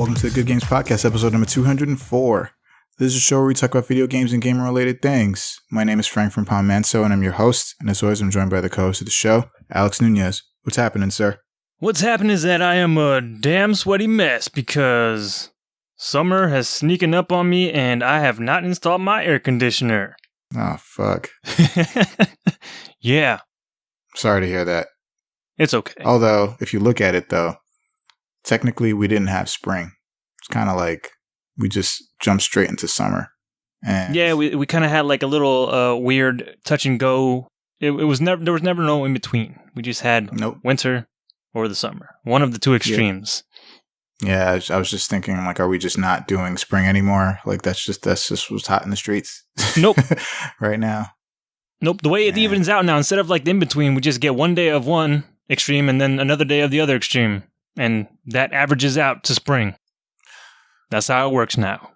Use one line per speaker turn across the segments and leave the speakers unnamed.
Welcome to the Good Games Podcast, episode number 204. This is a show where we talk about video games and gamer-related things. My name is Frank from Palm Manso, and I'm your host. And as always, I'm joined by the co-host of the show, Alex Nunez. What's happening, sir?
What's happening is that I am a damn sweaty mess because summer has sneaking up on me and I have not installed my air conditioner.
Oh, fuck.
Yeah.
Sorry to hear that.
It's okay.
Although, if you look at it, though, technically we didn't have spring. It's kind of like we just jumped straight into summer. And
yeah, we kind of had like a little weird touch and go. There was never no in between. We just had winter or the summer. One of the two extremes.
Yeah, I was just thinking, like, are we just not doing spring anymore? Like, that's just what's hot in the streets.
Nope.
Right now.
Nope. The way it evens out now, instead of like the in between, we just get one day of one extreme and then another day of the other extreme, and that averages out to spring. That's how it works now.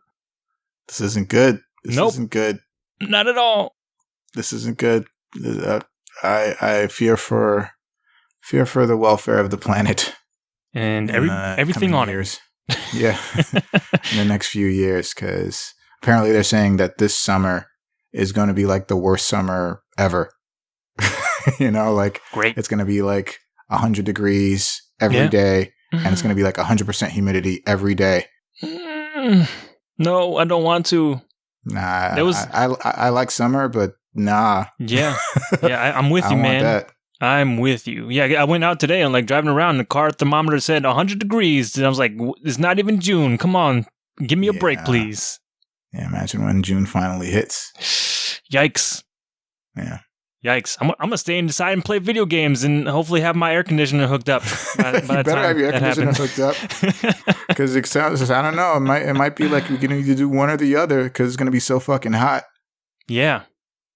This isn't good. This isn't good.
Not at all.
This isn't good. I fear for the welfare of the planet
and everything on
years. Yeah, in the next few years, because apparently they're saying that this summer is going to be like the worst summer ever. You know, like
great.
It's going to be like 100 degrees every day, and it's going to be like 100% humidity every day.
No, I don't want to.
Nah, I like summer, but nah.
Yeah, I'm with you, man. Want that. I'm with you. Yeah, I went out today and like driving around, the car thermometer said 100 degrees, and I was like, it's not even June. Come on, give me a break, please.
Yeah, imagine when June finally hits.
Yikes.
Yeah.
Yikes. I'm going to stay inside and play video games and hopefully have my air conditioner hooked up. By
you better have your air conditioner hooked up. Because it sounds, I don't know, it might be like we're going to need to do one or the other because it's going to be so fucking hot.
Yeah.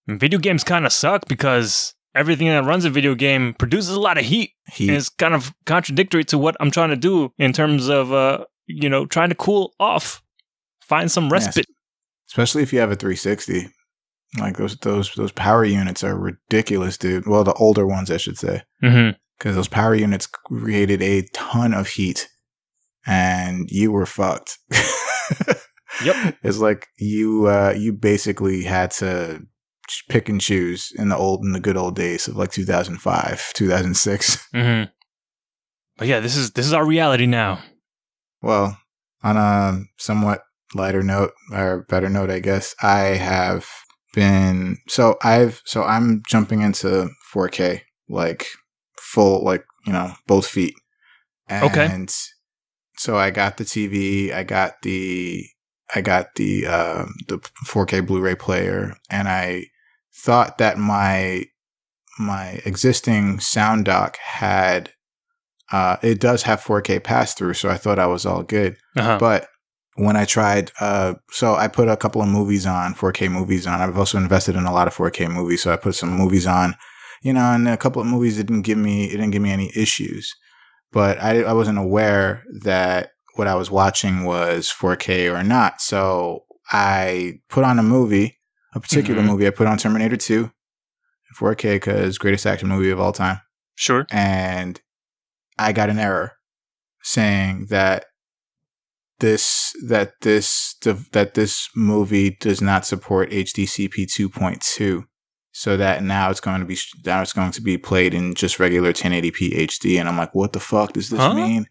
And video games kind of suck because everything that runs a video game produces a lot of heat. And it's kind of contradictory to what I'm trying to do in terms of, trying to cool off. Find some respite.
Yes. Especially if you have a 360. Like those power units are ridiculous, dude. Well, the older ones, I should say, because those power units created a ton of heat, and you were fucked.
Yep,
it's like you basically had to pick and choose in the good old days of like 2005, 2006.
But yeah, this is our reality now.
Well, on a somewhat lighter note or better note, I guess I have. I'm jumping into 4K, like full, like, both feet. And so I got the TV, I got the 4K Blu-ray player, and I thought that my existing sound dock had, it does have 4K pass-through, so I thought I was all good. But when I tried, so I put a couple of movies on, 4K movies on. I've also invested in a lot of 4K movies, so I put some movies on, and a couple of movies didn't give me any issues. But I wasn't aware that what I was watching was 4K or not. So I put on a particular movie. I put on Terminator 2 in 4K because greatest action movie of all time.
Sure.
And I got an error saying that this movie does not support HDCP 2.2, so that now it's going to be played in just regular 1080p HD, and I'm like, what the fuck does this mean?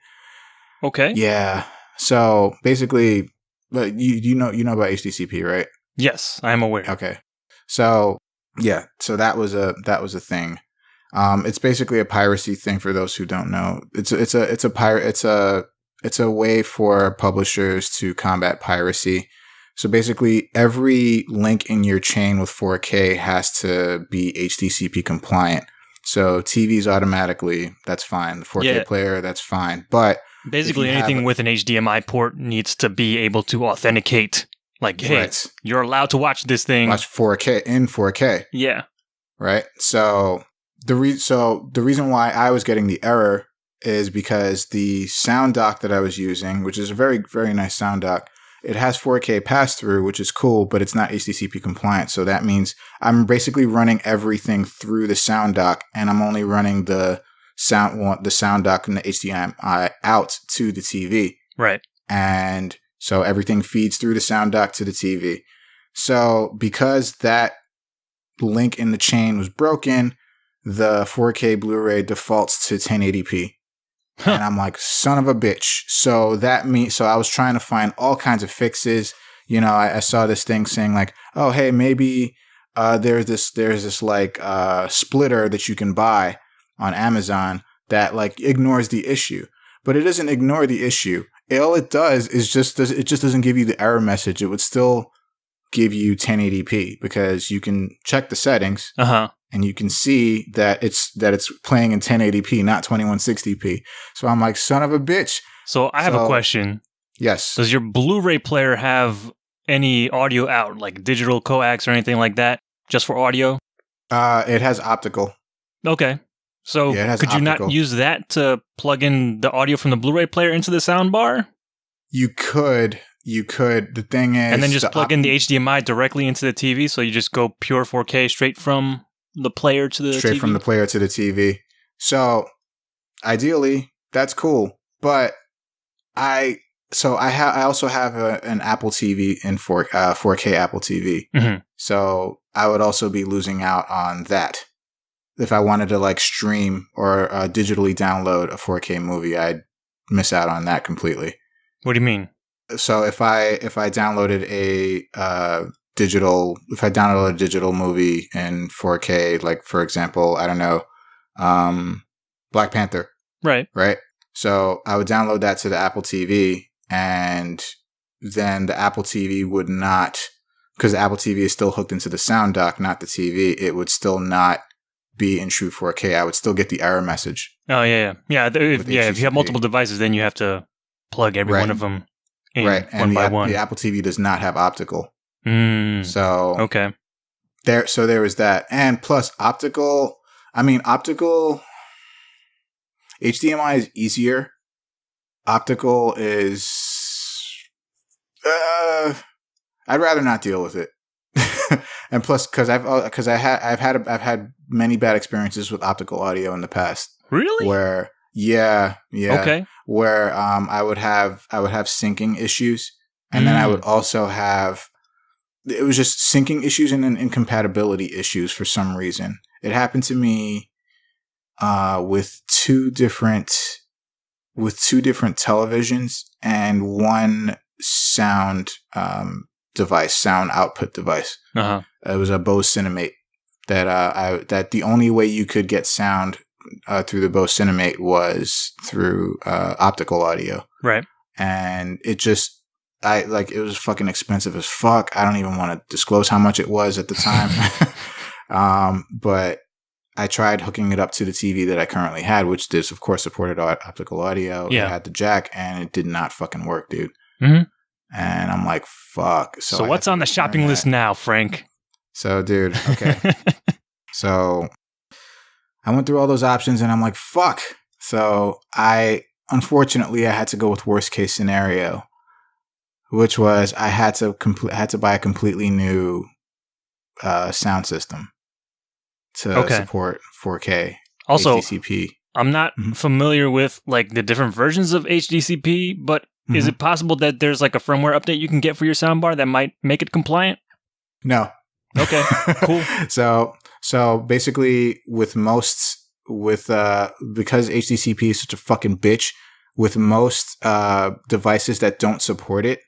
Okay.
Yeah. So basically, you know about HDCP, right?
Yes, I am aware.
Okay. So yeah, so that was a thing. It's basically a piracy thing for those who don't know. It's a way for publishers to combat piracy. So basically, every link in your chain with 4K has to be HDCP compliant. So TVs automatically, that's fine. The 4K player, that's fine. But
basically, anything with an HDMI port needs to be able to authenticate. Like, hey, you're allowed to watch this thing.
Watch 4K in 4K.
Yeah.
Right? So the reason why I was getting the error is because the sound dock that I was using, which is a very, very nice sound dock, it has 4K pass-through, which is cool, but it's not HDCP compliant. So that means I'm basically running everything through the sound dock, and I'm only running the sound dock and the HDMI out to the TV.
Right.
And so everything feeds through the sound dock to the TV. So because that link in the chain was broken, the 4K Blu-ray defaults to 1080p. Huh. And I'm like, son of a bitch. So I was trying to find all kinds of fixes. You know, I saw this thing saying like, oh, hey, maybe there's this like splitter that you can buy on Amazon that like ignores the issue. But it doesn't ignore the issue. All it does is it just doesn't give you the error message. It would still give you 1080p because you can check the settings. And you can see that it's playing in 1080p, not 2160p. So I'm like, son of a bitch.
So I have a question.
Yes.
Does your Blu-ray player have any audio out, like digital coax or anything like that, just for audio?
It has optical.
Okay. So could you not use that to plug in the audio from the Blu-ray player into the soundbar? You
could. The thing is...
And then just plug in the HDMI directly into the TV, so you just go pure 4K straight from the player to the TV?
Straight from the player to the TV. So, ideally, that's cool. But I also have an Apple TV in 4K Apple TV. Mm-hmm. So, I would also be losing out on that. If I wanted to like stream or digitally download a 4K movie, I'd miss out on that completely.
What do you mean?
So if I downloaded a digital movie in 4K, like for example, I don't know, Black Panther.
Right.
So I would download that to the Apple TV, and then the Apple TV would not, because the Apple TV is still hooked into the sound dock, not the TV, it would still not be in true 4K. I would still get the error message.
Oh, yeah. If you have multiple devices, then you have to plug every one of them in one by one.
The Apple TV does not have optical.
So okay.
There was that. And plus optical HDMI is easier. Optical is I'd rather not deal with it. And plus, because I've had many bad experiences with optical audio in the past.
Really?
Where
okay.
Where I would have syncing issues, and then I would also have it was just syncing issues and then incompatibility issues for some reason. It happened to me with two different televisions and one sound device, sound output device. It was a Bose Cinemate that the only way you could get sound through the Bose Cinemate was through optical audio.
Right.
And it was fucking expensive as fuck. I don't even want to disclose how much it was at the time. But I tried hooking it up to the TV that I currently had, which this of course supported optical audio.
Yeah.
It had the jack and it did not fucking work, dude.
Mm-hmm.
And I'm like, fuck.
So what's on the shopping list now, Frank?
So, dude, okay. So I went through all those options and I'm like, fuck. So unfortunately, I had to go with worst case scenario, which was I had to buy a completely new sound system to support 4K
also,
HDCP.
I'm not familiar with like the different versions of HDCP, but is it possible that there's like a firmware update you can get for your soundbar that might make it compliant?
No.
Okay, cool.
So basically because HDCP is such a fucking bitch, with most devices that don't support it,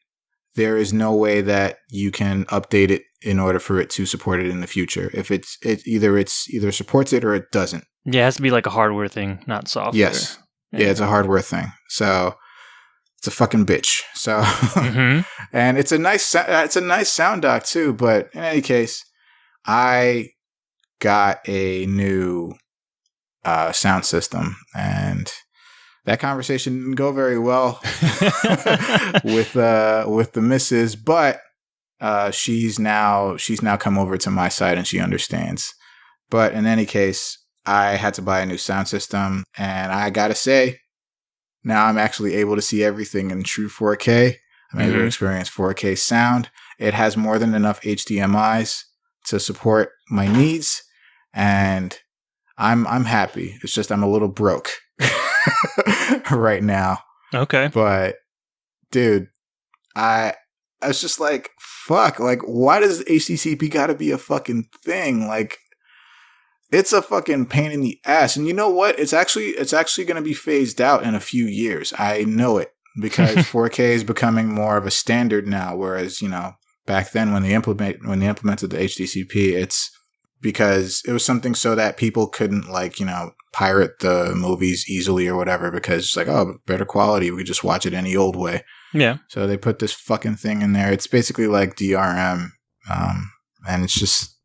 there is no way that you can update it in order for it to support it in the future. If it either supports it or it doesn't.
Yeah, it has to be like a hardware thing, not software.
Yes. Yeah, it's a hardware thing. So it's a fucking bitch. So and it's a nice sound dock too, but in any case, I got a new sound system, and that conversation didn't go very well with the missus, but she's now come over to my side and she understands. But in any case, I had to buy a new sound system, and I gotta say, now I'm actually able to see everything in true 4K. I'm able to experience 4K sound. It has more than enough HDMIs to support my needs, and I'm happy. It's just I'm a little broke right now.
Okay.
But dude, I was just like, fuck, like, why does HDCP gotta be a fucking thing? Like, it's a fucking pain in the ass. And you know what? It's actually going to be phased out in a few years. I know it because 4K is becoming more of a standard now. Whereas, back then when they implemented the HDCP, it's because it was something so that people couldn't pirate the movies easily or whatever, because it's like, oh, better quality. We could just watch it any old way.
Yeah.
So they put this fucking thing in there. It's basically like DRM. And it's just,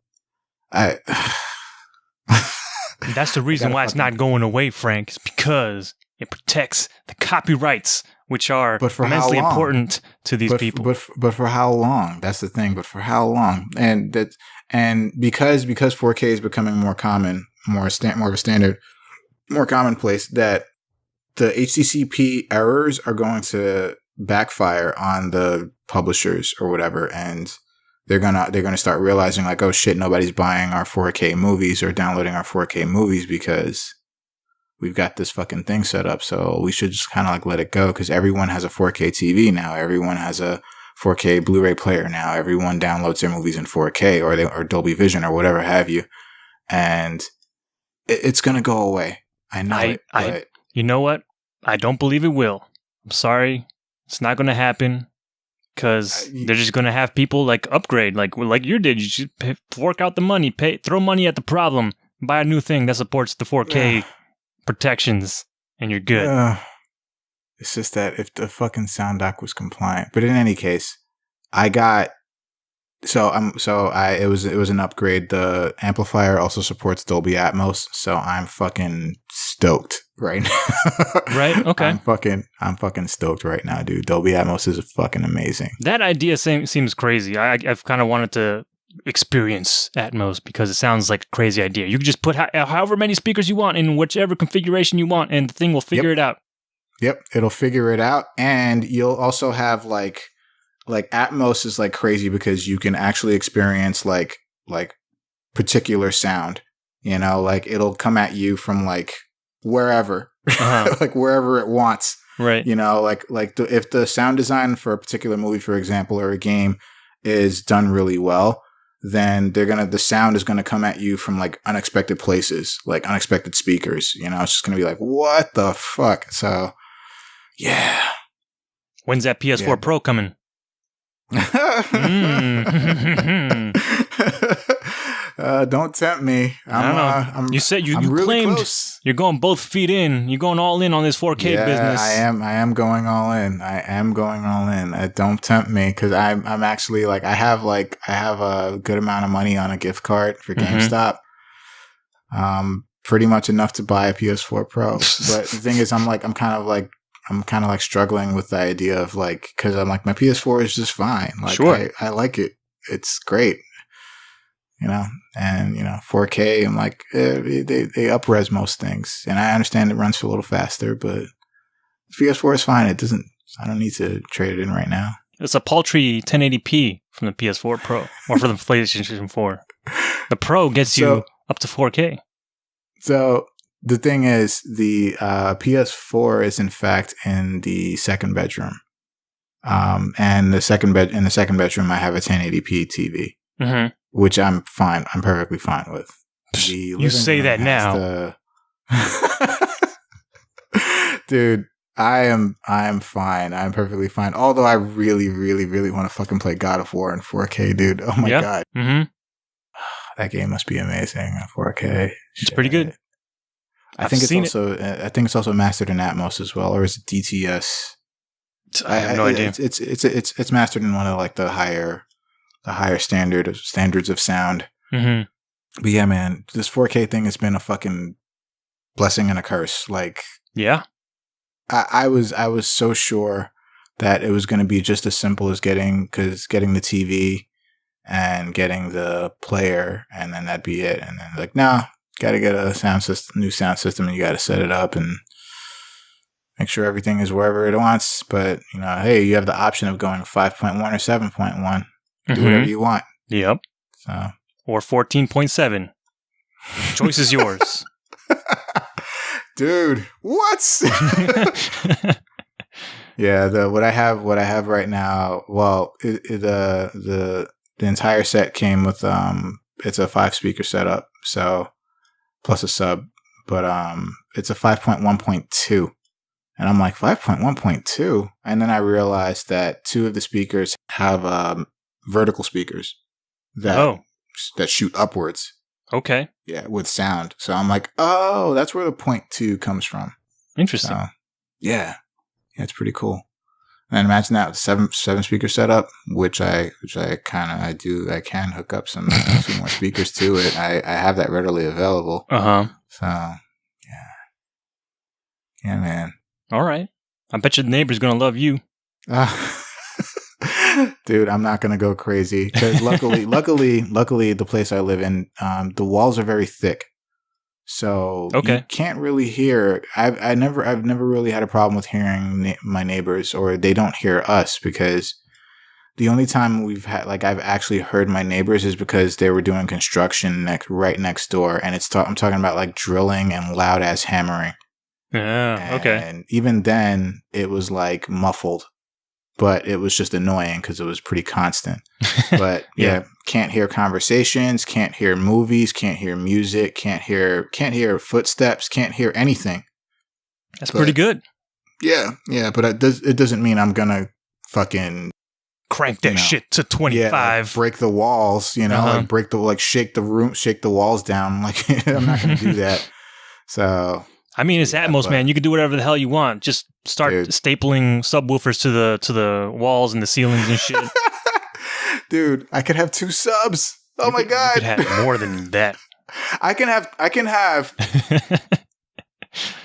That's the reason why it's not going away, Frank. It's because it protects the copyrights, which are immensely important to these people.
But for how long? That's the thing. But for how long? And because 4K is becoming more common, more of a standard, more commonplace, that the HDCP errors are going to backfire on the publishers or whatever, and they're gonna start realizing like, oh shit, nobody's buying our 4K movies or downloading our 4K movies because we've got this fucking thing set up. So we should just kind of like let it go, because everyone has a 4K TV now. Everyone has a 4K Blu-ray player now. Everyone downloads their movies in 4K or Dolby Vision or whatever have you, and it's gonna go away. I know it.
You know what? I don't believe it will. I'm sorry, it's not gonna happen. Because they're just going to have people like upgrade, like you did. You should fork out the money, throw money at the problem, buy a new thing that supports the 4K protections, and you're good.
It's just that if the fucking sound dock was compliant. But in any case, I got it was an upgrade. The amplifier also supports Dolby Atmos, so I'm fucking stoked right now.
Right? Okay.
I'm fucking stoked right now, dude. Dolby Atmos is fucking amazing.
That idea seems crazy. I've kind of wanted to experience Atmos because it sounds like a crazy idea. You can just put however many speakers you want in whichever configuration you want, and the thing will figure it out.
Yep, it'll figure it out, and you'll also have like Atmos is like crazy because you can actually experience like particular sound, like it'll come at you from like wherever, like wherever it wants.
Right.
If the sound design for a particular movie, for example, or a game is done really well, then the sound is going to come at you from like unexpected places, like unexpected speakers, it's just going to be like, what the fuck? So yeah.
When's that PS4 Pro coming?
Don't tempt me.
You said you
really
claimed
close.
You're going both feet in. You're going all in on this 4K business.
I am going all in. Don't tempt me, because I'm actually like I have a good amount of money on a gift card for GameStop. Pretty much enough to buy a PS4 Pro. But the thing is, I'm kind of struggling with the idea of like, because I'm like, my PS4 is just fine. Like, sure. I like it. It's great. And 4K, I'm like, they up-res most things. And I understand it runs a little faster, but PS4 is fine. I don't need to trade it in right now.
It's a paltry 1080p from the PS4 Pro, or for the PlayStation 4. The Pro gets you up to 4K.
So the thing is, the PS4 is in fact in the second bedroom, and in the second bedroom, I have a 1080p TV, which I'm fine. I'm perfectly fine with.
You say that now,
dude. I am fine. I'm perfectly fine. Although I really, really, really want to fucking play God of War in 4K, dude. Oh my god, that game must be amazing in 4K.
It's pretty good.
I think it's also mastered in Atmos as well, or is it DTS?
I have no idea.
It's mastered in one of like the higher standards of sound. But yeah, man, this 4K thing has been a fucking blessing and a curse. Like,
yeah,
I was so sure that it was going to be just as simple as getting the TV and getting the player, and then that'd be it. And then like, nah. Got to get a new sound system, and you got to set it up and make sure everything is wherever it wants. But hey, you have the option of going 5.1 or 7.1. Do whatever you want.
Yep.
So
or 14.7. Choice is yours,
dude. What? Yeah, what I have right now. Well, the entire set came with it's a 5-speaker setup, so plus a sub, but it's a 5.1.2, and I'm like 5.1.2, and then I realized that 2 of the speakers have vertical speakers that shoot upwards.
Okay.
Yeah, with sound. So I'm like, oh, that's where the 0.2 comes from.
Interesting.
So, yeah, it's pretty cool. And imagine that with 7 speaker setup, which I can hook up some more speakers to it. I have that readily available. So yeah, man.
All right. I bet your neighbor's gonna love you.
Dude, I'm not gonna go crazy because luckily, the place I live in, the walls are very thick, so you can't really hear. I've never really had a problem with hearing my neighbors, or they don't hear us, because the only time we've had I've actually heard my neighbors is because they were doing construction right next door, and I'm talking about like drilling and loud ass hammering.
Yeah. Okay.
And even then, it was like muffled. But it was just annoying because it was pretty constant. But yeah, can't hear conversations, can't hear movies, can't hear music, can't hear footsteps, can't hear anything.
That's pretty good.
Yeah, but it doesn't mean I'm gonna fucking
crank that shit to 25.
Yeah, break the walls, shake the walls down. Like I'm not gonna do that. So
I mean, it's Atmos, man. You can do whatever the hell you want. Just start stapling subwoofers to the walls and the ceilings and shit.
Dude, I could have 2 subs. Oh my god!
You could have more than that.
I can have.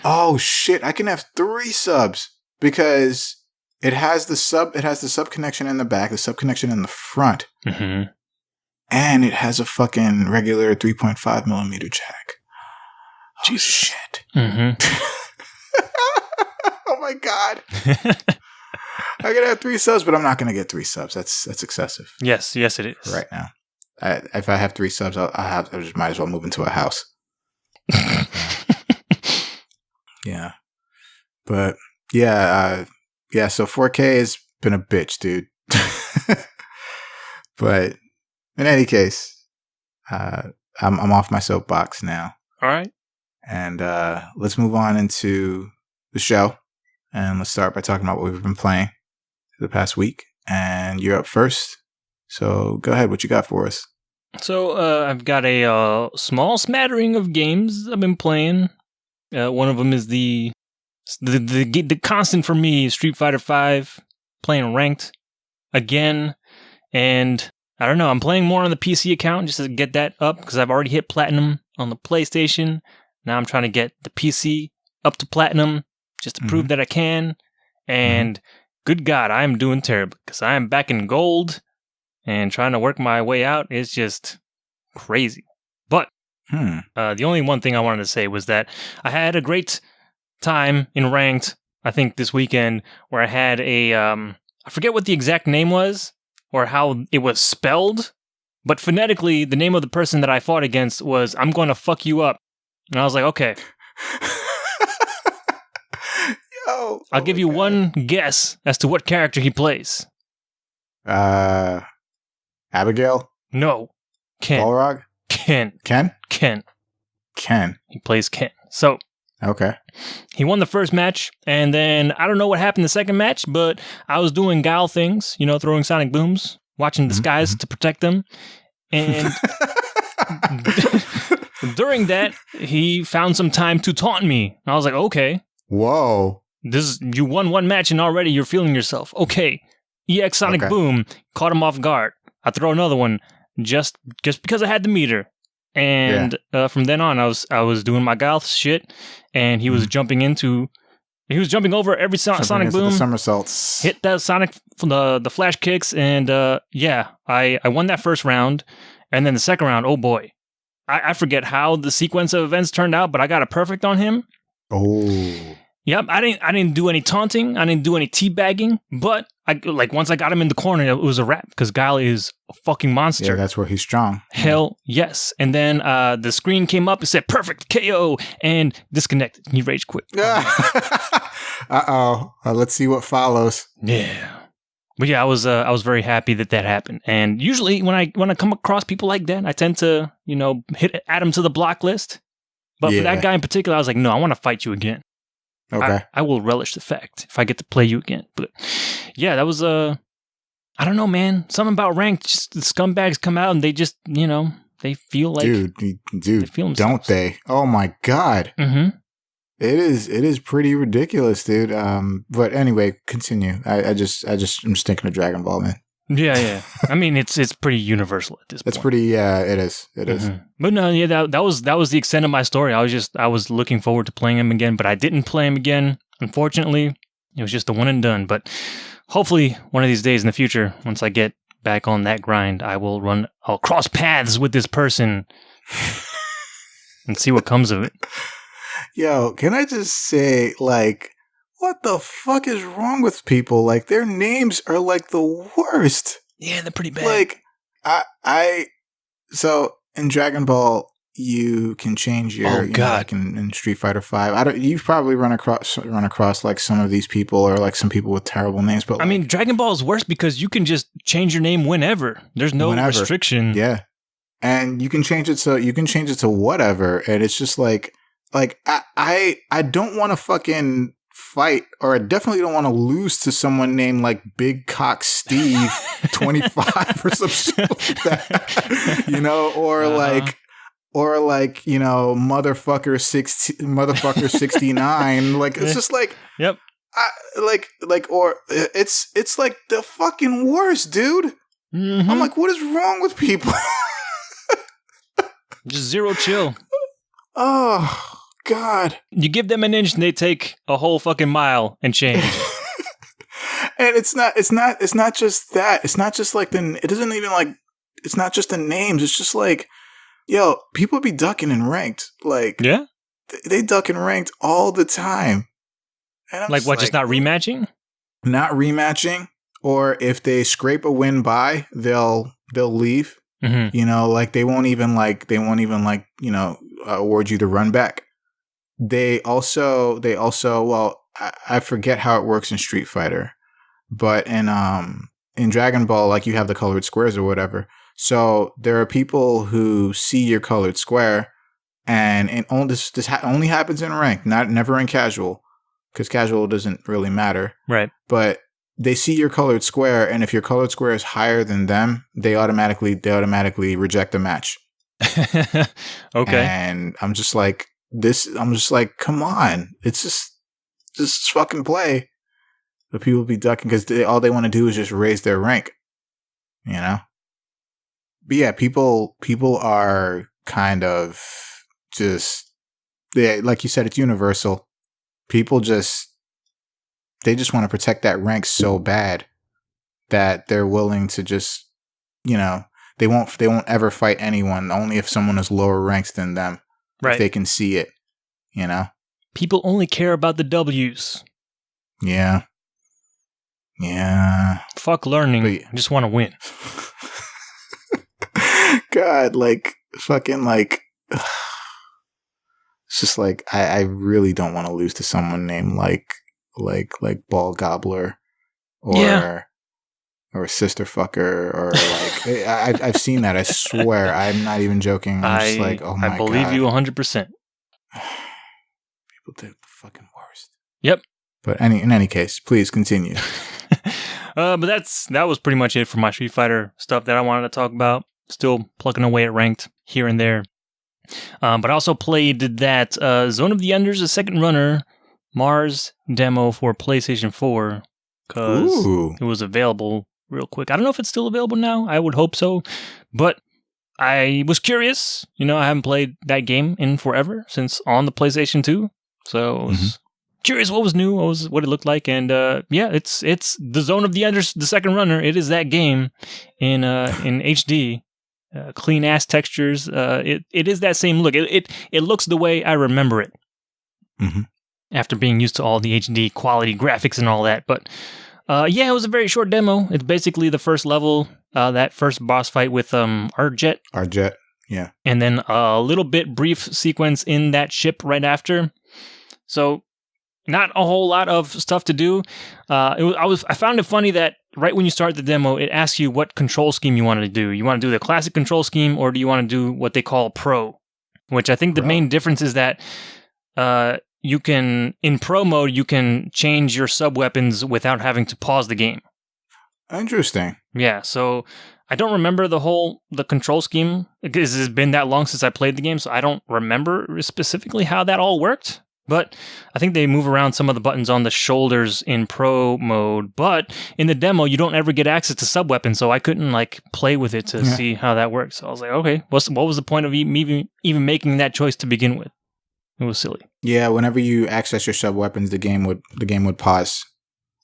Oh shit! I can have 3 subs because it has the sub connection in the back, the sub connection in the front, and it has a fucking regular 3.5 millimeter jack.
Jesus.
Shit.
Mm-hmm.
Oh my god. I gotta have 3 subs, but I'm not gonna get 3 subs. That's excessive.
Yes, it is.
Right now. If I have 3 subs, I just might as well move into a house. Yeah. But yeah, so 4K has been a bitch, dude. But in any case, I'm off my soapbox now.
All right.
And let's move on into the show. And let's start by talking about what we've been playing the past week. And you're up first. So go ahead. What you got for us?
So I've got a small smattering of games I've been playing. One of them is the constant for me, Street Fighter V, playing ranked again. And I don't know, I'm playing more on the PC account just to get that up because I've already hit platinum on the PlayStation. Now I'm trying to get the PC up to platinum just to prove that I can. And good God, I am doing terrible because I am back in gold and trying to work my way out is just crazy. But the only one thing I wanted to say was that I had a great time in ranked, I think this weekend, where I had I forget what the exact name was or how it was spelled, but phonetically, the name of the person that I fought against was, I'm going to fuck you up. And I was like, okay. I'll give you one guess as to what character he plays.
Abigail?
No. Ken.
Balrog?
Ken.
Ken?
Ken.
Ken.
He plays Ken. So.
Okay.
He won the first match, and then I don't know what happened the second match, but I was doing guile things, throwing sonic booms, watching the skies to protect them. And during that, he found some time to taunt me. I was like, okay.
Whoa.
You won one match and already you're feeling yourself. Okay. EX Sonic Boom caught him off guard. I throw another one just because I had the meter. And from then on, I was doing my guile shit, and he was jumping over every sonic boom,
the somersaults,
hit that sonic the flash kicks, and I won that first round, and then the second round, oh boy, I forget how the sequence of events turned out, but I got a perfect on him.
Oh,
yep, I didn't do any taunting, I didn't do any teabagging, but once I got him in the corner, it was a wrap because Guile is a fucking monster.
Yeah, that's where he's strong.
Hell yes. And then the screen came up and said perfect KO and disconnected. He rage quit.
Uh-oh. Let's see what follows.
Yeah. But yeah, I was very happy that happened. And usually when I come across people like that, I tend to, add them to the block list. But for that guy in particular, I was like, no, I want to fight you again.
Okay.
I will relish the fact if I get to play you again. But yeah, that was I don't know, man. Something about ranked, just the scumbags come out and they just, they feel like
dude,
they feel
don't they? Oh my God.
Mm-hmm.
It is pretty ridiculous, dude. But anyway, continue. I'm just thinking of Dragon Ball, man.
Yeah. I mean, it's pretty universal at this point.
It's pretty, yeah, it is. It is.
But no, yeah, that was the extent of my story. I was looking forward to playing him again, but I didn't play him again. Unfortunately, it was just a one and done. But hopefully, one of these days in the future, once I get back on that grind, I'll cross paths with this person and see what comes of it.
Yo, can I just say, like, what the fuck is wrong with people? Like, their names are like the worst.
Yeah, they're pretty bad.
Like, so in Dragon Ball, you can change your, like in Street Fighter 5. You've probably run across like some of these people or like some people with terrible names. But
I mean, Dragon Ball is worse because you can just change your name whenever. There's no restriction.
Yeah, and you can change it to whatever, and it's just like I don't want to fucking fight, or I definitely don't want to lose to someone named like Big Cock Steve 25 or some shit like that, or motherfucker 69. Like, it's just like,
yep.
Or it's like the fucking worst, dude.
Mm-hmm.
I'm like, what is wrong with people?
Just zero chill.
Oh God.
You give them an inch and they take a whole fucking mile and change.
And it's not just that. It's not just like it's not just the names. It's just like, yo, people be ducking in ranked. Like,
yeah,
they duck in ranked all the time. And I'm
like, what? Just not rematching? Not
rematching, or if they scrape a win by, they'll leave.
Mm-hmm.
They won't even award you the run back. They also, well, I forget how it works in Street Fighter, but in Dragon Ball, like, you have the colored squares or whatever. So there are people who see your colored square, and this only happens in ranked, never in casual, because casual doesn't really matter.
Right.
But they see your colored square, and if your colored square is higher than them, they automatically reject the match.
Okay.
And I'm just like, come on, it's just fucking play. But people be ducking because all they want to do is just raise their rank, But yeah, people are kind of just, like you said, it's universal. People they just want to protect that rank so bad that they're willing to just, they won't ever fight anyone, only if someone is lower ranked than them.
Right.
If they can see it,
People only care about the W's.
Yeah. Yeah.
Fuck learning. I just want to win.
God, fucking it's just like, I really don't want to lose to someone named like Ball Gobbler or Sister Fucker, or I've seen that. I swear, I'm not even joking. I'm just like, oh my God.
I believe you 100%.
People do the fucking worst.
Yep.
But in any case, please continue.
But that was pretty much it for my Street Fighter stuff that I wanted to talk about. Still plugging away at ranked here and there. But I also played that Zone of the Enders, the second runner, Mars demo for PlayStation 4, because it was available real quick. I don't know if it's still available now. I would hope so. But I was curious. I haven't played that game in forever, since on the PlayStation 2. So I was curious what was new, what it looked like. And it's the Zone of the Enders, the second runner. It is that game in HD. Clean ass textures. It is that same look. It looks the way I remember it.
Mm-hmm.
After being used to all the HD quality graphics and all that. But Yeah, it was a very short demo. It's basically the first level, that first boss fight with Arjet.
Arjet, yeah.
And then a little bit brief sequence in that ship right after. So not a whole lot of stuff to do. I found it funny that right when you start the demo, it asks you what control scheme you want to do. You want to do the classic control scheme, or do you want to do what they call Pro? Which I think the main difference is that you can, in Pro mode, you can change your sub-weapons without having to pause the game.
Interesting.
Yeah, so I don't remember the control scheme, because it's been that long since I played the game, so I don't remember specifically how that all worked. But I think they move around some of the buttons on the shoulders in Pro mode. But in the demo, you don't ever get access to sub-weapons, so I couldn't play with it to see how that works. So I was like, okay, what was the point of me even making that choice to begin with? It was silly.
Yeah, whenever you access your sub-weapons, the game would pause,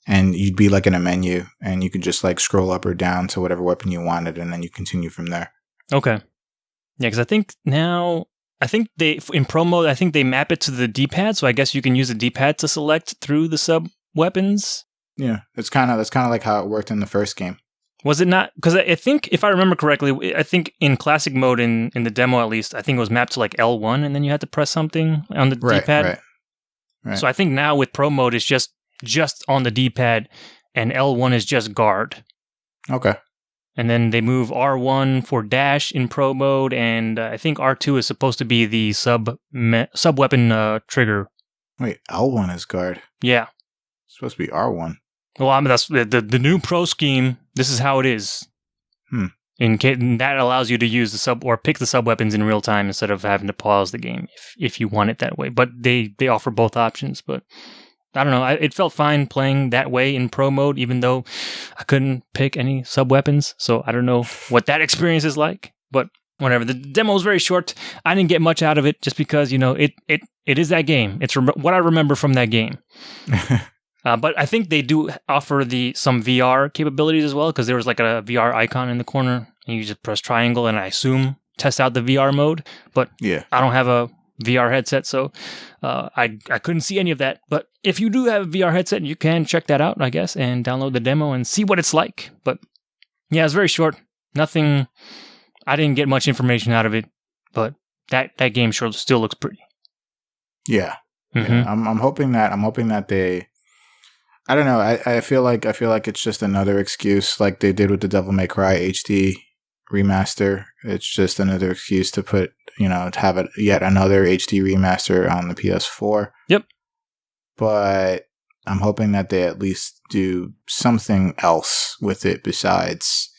and you'd be in a menu, and you could just scroll up or down to whatever weapon you wanted, and then you continue from there.
Okay. Yeah, because I think in Pro mode, I think they map it to the D-pad, so I guess you can use the D-pad to select through the sub-weapons.
Yeah, that's kind of like how it worked in the first game.
Was it not? Because I think, if I remember correctly, I think in classic mode, in the demo at least, I think it was mapped to L1, and then you had to press something on the D-pad. Right. So I think now with Pro mode, it's just on the D-pad, and L1 is just guard.
Okay.
And then they move R1 for dash in Pro mode, and I think R2 is supposed to be the sub-weapon trigger.
Wait, L1 is guard?
Yeah.
It's supposed to be R1.
Well, I mean, that's the new Pro scheme. This is how it is. That allows you to use pick the sub-weapons in real time instead of having to pause the game if you want it that way. But they offer both options, but I don't know. It felt fine playing that way in Pro mode, even though I couldn't pick any sub-weapons. So I don't know what that experience is like, but whatever. The demo was very short. I didn't get much out of it just because, it is that game. It's what I remember from that game. But I think they do offer some VR capabilities as well, because there was a VR icon in the corner, and you just press triangle, and I assume test out the VR mode. But yeah, I don't have a VR headset, so I couldn't see any of that. But if you do have a VR headset, you can check that out, I guess, and download the demo and see what it's like. But yeah, it's very short. Nothing. I didn't get much information out of it, but that game sure still looks pretty.
Yeah, yeah. I'm hoping that they. I don't know. I feel like it's just another excuse, like they did with the Devil May Cry HD remaster. It's just another excuse to put, to have yet another HD remaster on the PS4.
Yep.
But I'm hoping that they at least do something else with it besides,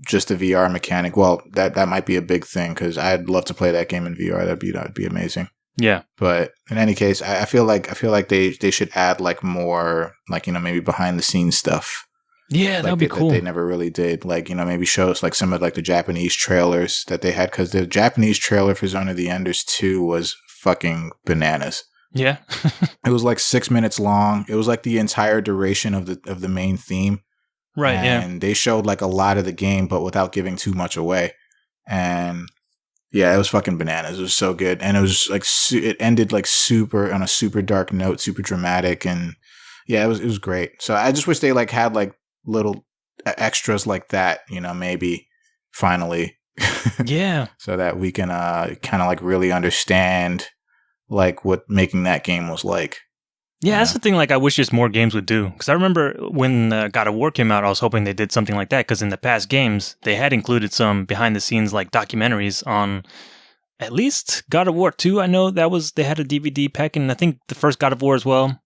just a VR mechanic. Well, that might be a big thing, because I'd love to play that game in VR. That'd be amazing.
Yeah.
But in any case, I feel like they should add more maybe behind the scenes stuff.
Yeah, that'd be cool.
That they never really did. Maybe show us some of the Japanese trailers that they had, because the Japanese trailer for Zone of the Enders 2 was fucking bananas.
Yeah.
It was 6 minutes long. It was the entire duration of the main theme.
Right,
and they showed a lot of the game, but without giving too much away. And yeah, it was fucking bananas. It was so good. And it was it ended super on a super dark note, super dramatic. And yeah, it was great. So I just wish they had little extras like that, maybe finally.
Yeah.
So that we can kind of really understand what making that game was like.
Yeah, that's the thing I wish just more games would do. Because I remember when God of War came out, I was hoping they did something like that. Because in the past games, they had included some behind-the-scenes documentaries on at least God of War 2. I know they had a DVD pack, and I think the first God of War as well.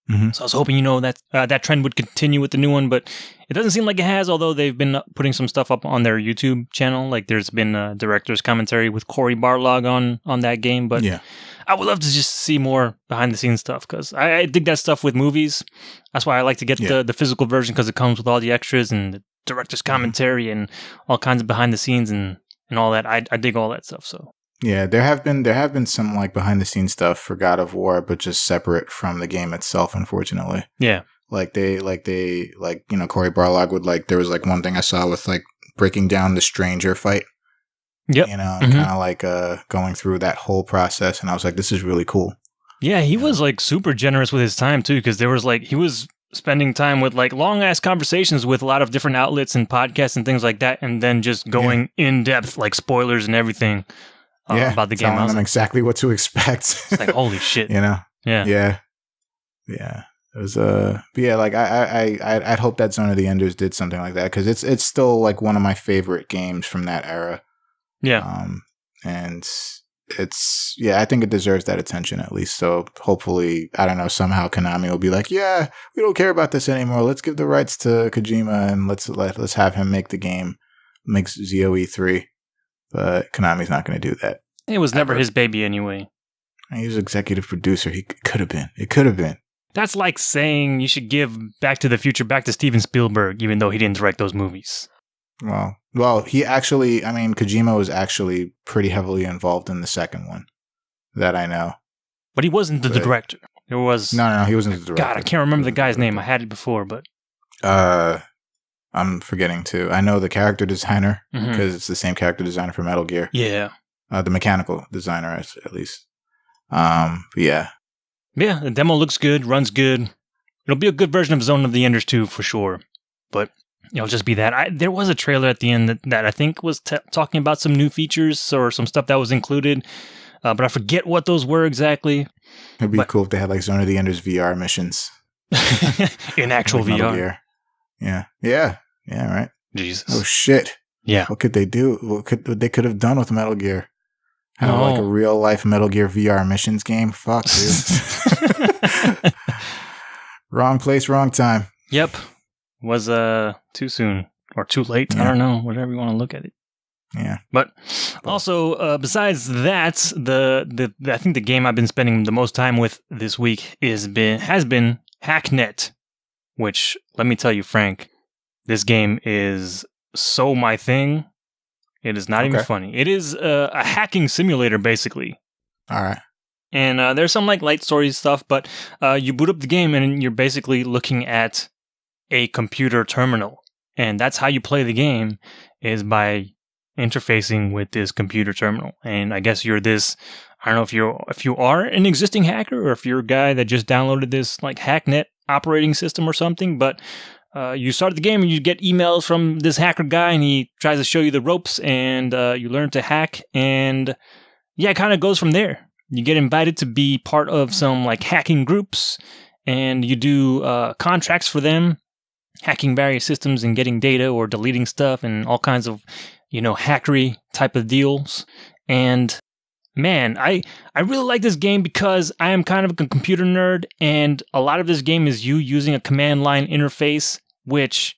Mm-hmm. So I was hoping, that trend would continue with the new one. But it doesn't seem like it has, although they've been putting some stuff up on their YouTube channel. There's been a director's commentary with Cory Barlog on that game. But yeah. I would love to just see more behind-the-scenes stuff, because I dig that stuff with movies. That's why I like to get the physical version, because it comes with all the extras and the director's commentary and all kinds of behind-the-scenes and all that. I dig all that stuff. So
yeah, there have been some behind-the-scenes stuff for God of War, but just separate from the game itself, unfortunately.
Yeah,
Cory Barlog would there was one thing I saw with breaking down the Stranger fight.
Yep.
Kind of going through that whole process. And I was like, this is really cool.
Yeah, he was super generous with his time too, because there was he was spending time with like long ass conversations with a lot of different outlets and podcasts and things like that, and then just going in depth, like spoilers and everything about the game.
Telling them exactly what to expect.
It's like, holy shit.
Yeah.
Yeah.
It was but yeah, like I'd hope that Zone of the Enders did something like that, because it's still like one of my favorite games from that era.
Yeah.
And it's I think it deserves that attention at least. So hopefully, I don't know, somehow Konami will be like, yeah, we don't care about this anymore. Let's give the rights to Kojima and let's have him make the game, make ZOE 3. But Konami's not going to do that.
It was never his baby anyway.
He was executive producer. It could have been. It could have been.
That's like saying you should give Back to the Future back to Steven Spielberg, even though he didn't direct those movies.
Well, he actually, I mean, Kojima was actually pretty heavily involved in the second one, that I know.
But he wasn't the director. It was...
No, he wasn't the director.
God, I can't remember the guy's name. I had it before, but...
I'm forgetting too. I know the character designer, because it's the same character designer for Metal Gear.
Yeah.
The mechanical designer, at least. But yeah.
Yeah, the demo looks good, runs good. It'll be a good version of Zone of the Enders 2 for sure. But it'll just be that. There was a trailer at the end that I think was talking about some new features or some stuff that was included. But I forget what those were exactly.
It'd be cool if they had like Zone of the Enders VR missions.
In actual
like
VR.
Yeah, right.
Jesus.
Oh shit.
Yeah.
What could they do? What they could have done with Metal Gear? Have like a real life Metal Gear VR missions game? Fuck, dude. Wrong place, wrong time.
Yep. Was too soon or too late. I don't know. Whatever you want to look at it.
Yeah.
But also, besides that, the I think the game I've been spending the most time with this week has been Hacknet, which, let me tell you, Frank, this game is so my thing. It is not even funny. It is a hacking simulator, basically.
All right.
And there's some like light story stuff, but you boot up the game and you're basically looking at a computer terminal. And that's how you play the game, is by interfacing with this computer terminal. And I guess you're this, I don't know if you are an existing hacker or if you're a guy that just downloaded this like Hacknet operating system or something, but you start the game and you get emails from this hacker guy and he tries to show you the ropes and you learn to hack, and it kind of goes from there. You get invited to be part of some like hacking groups and you do contracts for them, hacking various systems and getting data or deleting stuff and all kinds of, hackery type of deals. And man, I really like this game because I am kind of a computer nerd, and a lot of this game is you using a command line interface, which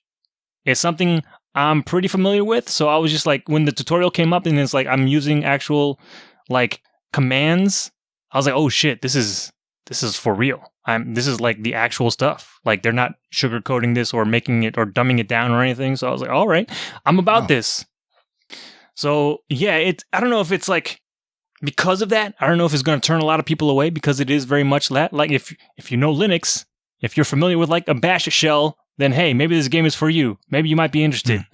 is something I'm pretty familiar with. So I was just like, when the tutorial came up and it's like I'm using actual like commands, I was like, oh shit, this is for real. This is like the actual stuff. Like they're not sugarcoating this or making it or dumbing it down or anything. So I was like, all right, I'm about this. So yeah, I don't know if it's like, because of that, I don't know if it's going to turn a lot of people away, because it is very much that. Like if you know Linux, if you're familiar with like a bash shell, then hey, maybe this game is for you. Maybe you might be interested.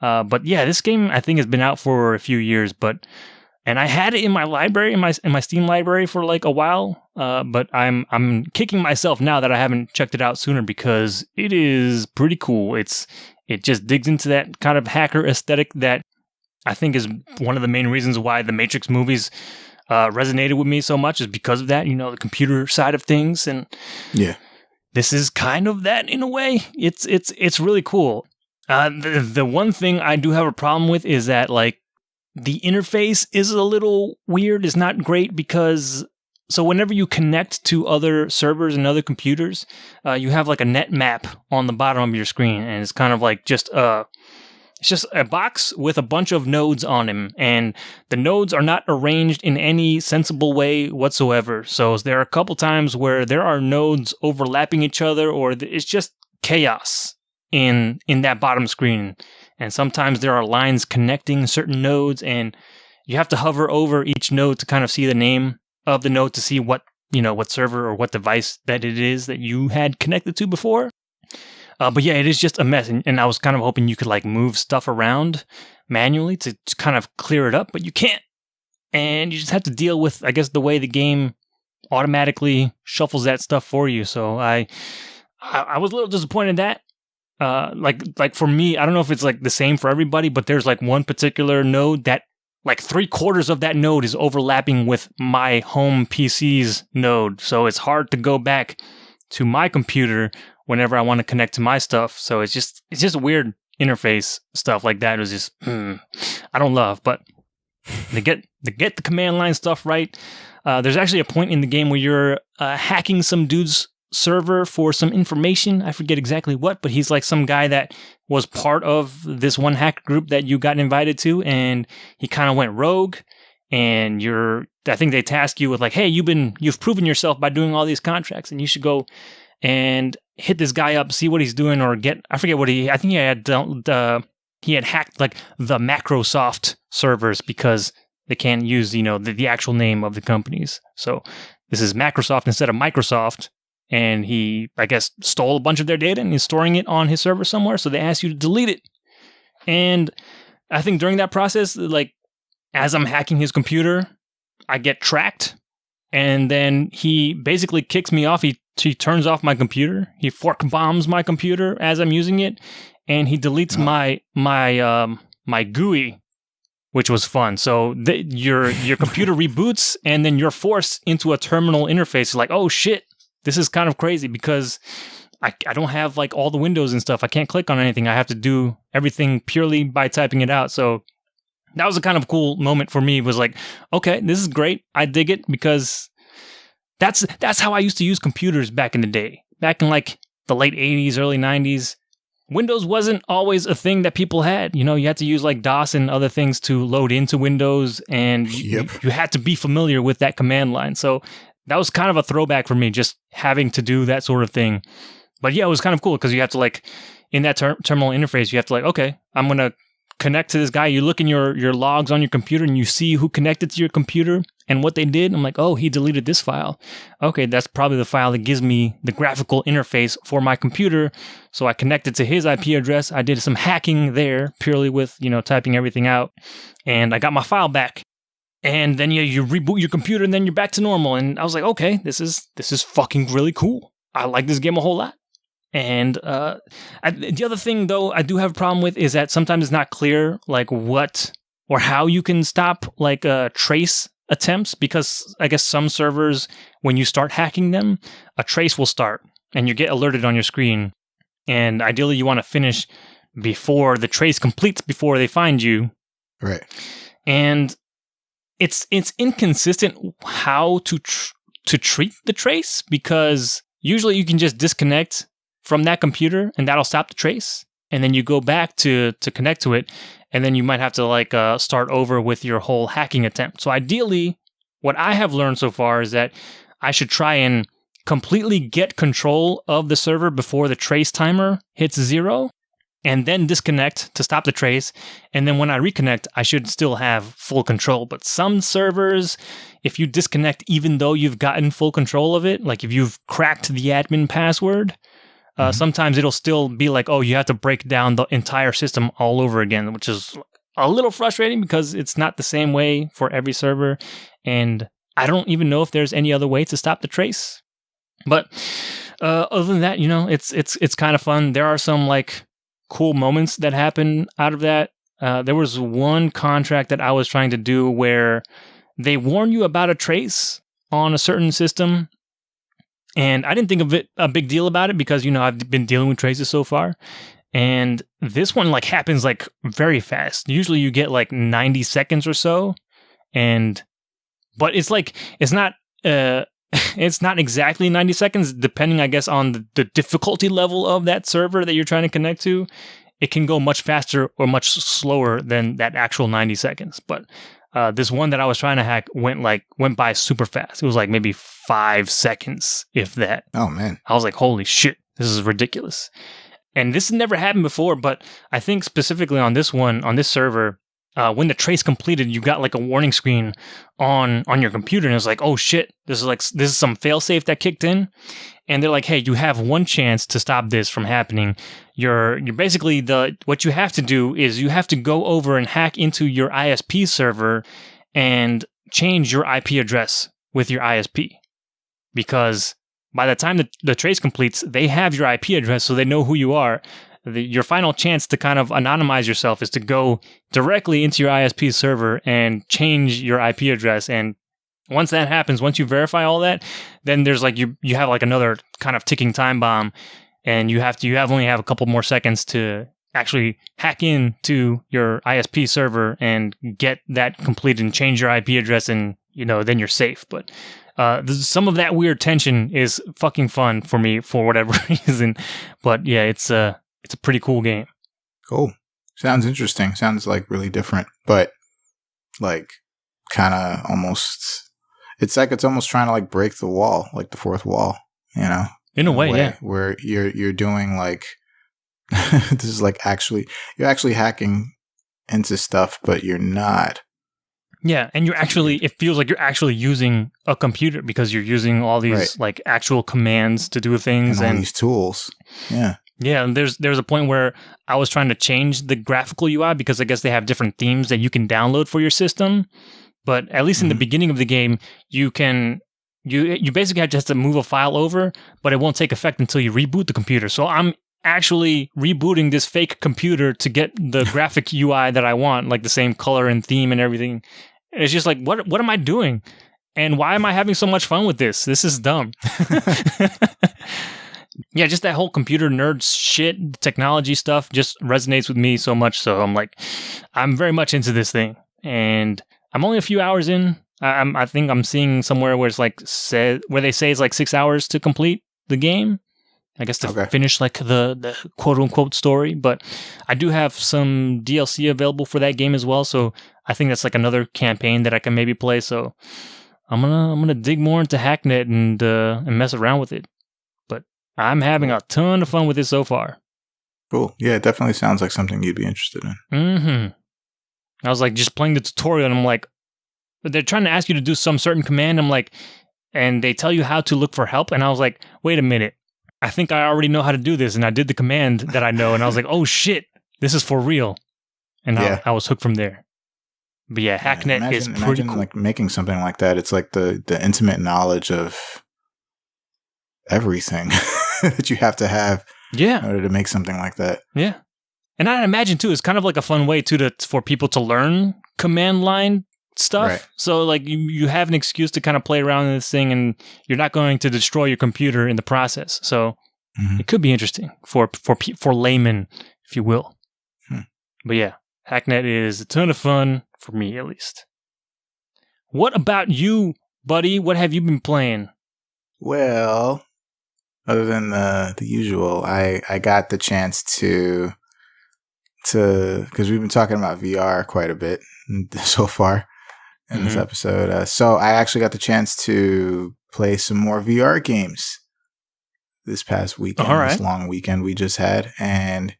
But yeah, this game I think has been out for a few years, and I had it in my library, in my Steam library for like a while. But I'm kicking myself now that I haven't checked it out sooner, because it is pretty cool. It just digs into that kind of hacker aesthetic that I think is one of the main reasons why the Matrix movies resonated with me so much, is because of that, the computer side of things. And this is kind of that in a way. It's really cool. The one thing I do have a problem with is that like the interface is a little weird. It's not great because so whenever you connect to other servers and other computers, you have like a net map on the bottom of your screen, and it's kind of like it's just a box with a bunch of nodes on them, and the nodes are not arranged in any sensible way whatsoever. So there are a couple times where there are nodes overlapping each other, or it's just chaos in that bottom screen. And sometimes there are lines connecting certain nodes, and you have to hover over each node to kind of see the name of the node to see what server or what device that it is that you had connected to before. But yeah, it is just a mess, and I was kind of hoping you could like move stuff around manually to kind of clear it up, but you can't. And you just have to deal with, I guess, the way the game automatically shuffles that stuff for you. So I I was a little disappointed in that. Like for me, I don't know if it's like the same for everybody, but there's like one particular node that like 3/4 of that node is overlapping with my home PC's node. So it's hard to go back to my computer whenever I want to connect to my stuff. So it's just a weird interface. Stuff like that was just, I don't love, but they get the command line stuff right. There's actually a point in the game where you're hacking some dude's server for some information. I forget exactly what, but he's like some guy that was part of this one hack group that you got invited to, and he kind of went rogue. And I think they task you with like, hey, you've proven yourself by doing all these contracts, and you should go and hit this guy up, see what he's doing, or I forget what I think he had hacked like the Microsoft servers because they can't use, the actual name of the companies. So this is Microsoft instead of Microsoft. And he, I guess, stole a bunch of their data and he's storing it on his server somewhere. So they ask you to delete it. And I think during that process, like, as I'm hacking his computer, I get tracked. And then he basically kicks me off. He turns off my computer. He fork bombs my computer as I'm using it. And he deletes my GUI, which was fun. So your computer reboots and then you're forced into a terminal interface. Like, oh shit. This is kind of crazy because I don't have like all the windows and stuff. I can't click on anything. I have to do everything purely by typing it out. So that was a kind of cool moment for me. It was like, okay, this is great. I dig it because that's how I used to use computers back in the day. Back in like the late 80s, early 90s. Windows wasn't always a thing that people had. You had to use like DOS and other things to load into Windows, and you had to be familiar with that command line. So that was kind of a throwback for me, just having to do that sort of thing. But yeah, it was kind of cool because you have to like, in that terminal interface, you have to like, okay, I'm going to connect to this guy. You look in your logs on your computer and you see who connected to your computer and what they did. I'm like, oh, he deleted this file. Okay, that's probably the file that gives me the graphical interface for my computer. So I connected to his IP address. I did some hacking there purely with, typing everything out. And I got my file back. And then you reboot your computer and then you're back to normal. And I was like, okay, this is fucking really cool. I like this game a whole lot. And the other thing, though, I do have a problem with is that sometimes it's not clear like what or how you can stop like trace attempts, because I guess some servers, when you start hacking them, a trace will start and you get alerted on your screen. And ideally, you want to finish before the trace completes, before they find you.
Right.
And it's inconsistent how to treat the trace, because usually you can just disconnect from that computer and that'll stop the trace, and then you go back to connect to it, and then you might have to like start over with your whole hacking attempt. So ideally, what I have learned so far is that I should try and completely get control of the server before the trace timer hits 0, and then disconnect to stop the trace. And then when I reconnect, I should still have full control. But some servers, if you disconnect even though you've gotten full control of it, like if you've cracked the admin password, sometimes it'll still be like, oh, you have to break down the entire system all over again, which is a little frustrating because it's not the same way for every server. And I don't even know if there's any other way to stop the trace. But other than that, it's kind of fun. There are some like cool moments that happen out of that. There was one contract that I was trying to do where they warn you about a trace on a certain system, and I didn't think of it a big deal about it because I've been dealing with traces so far. And this one like happens like very fast. Usually you get like 90 seconds or so, but it's like it's not exactly 90 seconds, depending, I guess, on the difficulty level of that server that you're trying to connect to. It can go much faster or much slower than that actual 90 seconds. But this one that I was trying to hack went by super fast. It was like maybe 5 seconds, if that.
Oh, man.
I was like, holy shit, this is ridiculous. And this has never happened before, but I think specifically on this server, when the trace completed, you got like a warning screen on your computer, and it's like, oh shit, this is some failsafe that kicked in, and they're like, hey, you have one chance to stop this from happening. You're basically what you have to do is you have to go over and hack into your ISP server and change your IP address with your ISP, because by the time the trace completes, they have your IP address, so they know who you are. Your final chance to kind of anonymize yourself is to go directly into your ISP server and change your IP address. And once that happens, once you verify all that, then there's like you have like another kind of ticking time bomb, and you only have a couple more seconds to actually hack into your ISP server and get that completed and change your IP address, and then you're safe. But some of that weird tension is fucking fun for me for whatever reason. But yeah, it's a pretty cool game.
Cool. Sounds interesting. Sounds like really different, but like kind of almost. It's like it's almost trying to like break the wall, like the fourth wall.
In a way, yeah.
Where you're doing like this is like you're actually hacking into stuff, but you're not.
Yeah, and it feels like you're actually using a computer because you're using all these like actual commands to do things
and all these tools. Yeah.
Yeah, and there's a point where I was trying to change the graphical UI because I guess they have different themes that you can download for your system. But at least in the beginning of the game, you basically have just to move a file over, but it won't take effect until you reboot the computer. So I'm actually rebooting this fake computer to get the graphic UI that I want, like the same color and theme and everything. And it's just like, what am I doing? And why am I having so much fun with this? This is dumb. Yeah, just that whole computer nerd shit, technology stuff just resonates with me so much. So I'm like, I'm very much into this thing. And I'm only a few hours in. I think I'm seeing somewhere where it's like where they say it's like 6 hours to complete the game. I guess to finish like the quote unquote story. But I do have some DLC available for that game as well. So I think that's like another campaign that I can maybe play. So I'm gonna dig more into Hacknet and mess around with it. But I'm having a ton of fun with it so far.
Cool. Yeah, it definitely sounds like something you'd be interested in.
Mm-hmm. I was like just playing the tutorial and I'm like, they're trying to ask you to do some certain command. I'm like, and they tell you how to look for help. And I was like, wait a minute. I think I already know how to do this. And I did the command that I know. And I was like, oh shit, this is for real. And I was hooked from there. But yeah, Hacknet is pretty cool.
Like making something like that. It's like the intimate knowledge of everything that you have to have in order to make something like that.
Yeah. And I imagine too, it's kind of like a fun way too for people to learn command line stuff. Right. So like you have an excuse to kind of play around in this thing, and you're not going to destroy your computer in the process. So it could be interesting for laymen, if you will. But yeah, Hacknet is a ton of fun for me, at least. What about you, buddy? What have you been playing?
Well, other than the usual, I got the chance to because we've been talking about VR quite a bit so far in this episode. So I actually got the chance to play some more VR games this past weekend, this long weekend we just had. And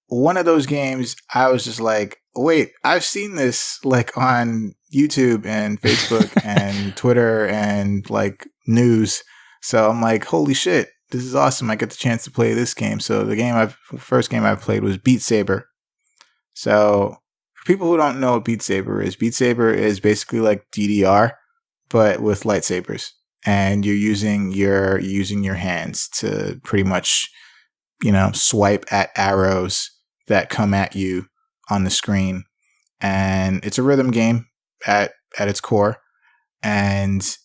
one of those games, I was just like, wait, I've seen this like on YouTube and Facebook and Twitter and like news. So I'm like, holy shit, this is awesome. I get the chance to play this game. So the first game I played was Beat Saber. So for people who don't know what Beat Saber is basically like DDR, but with lightsabers. And you're using your hands to pretty much, swipe at arrows that come at you on the screen. And it's a rhythm game at its core. And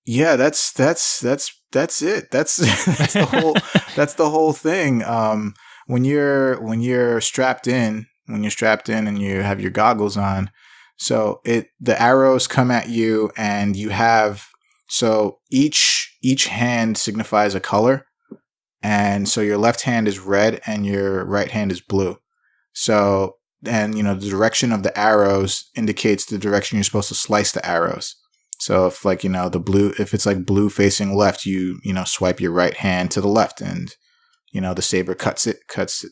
yeah, that's it. That's the whole thing. When you're strapped in and you have your goggles on, so the arrows come at you, and you have each hand signifies a color, and so your left hand is red and your right hand is blue. So and the direction of the arrows indicates the direction you're supposed to slice the arrows. So if if it's like blue facing left, you swipe your right hand to the left, and the saber cuts it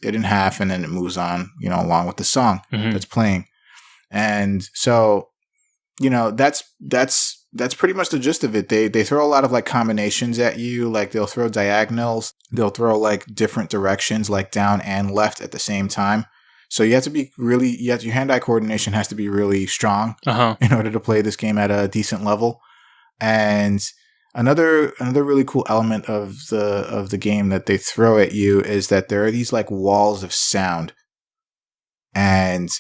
in half, and then it moves on, along with the song that's playing. And so, that's pretty much the gist of it. They throw a lot of like combinations at you. Like they'll throw diagonals, they'll throw like different directions, like down and left at the same time. So you have to be your hand-eye coordination has to be really strong in order to play this game at a decent level. And Another really cool element of the game that they throw at you is that there are these like walls of sound. And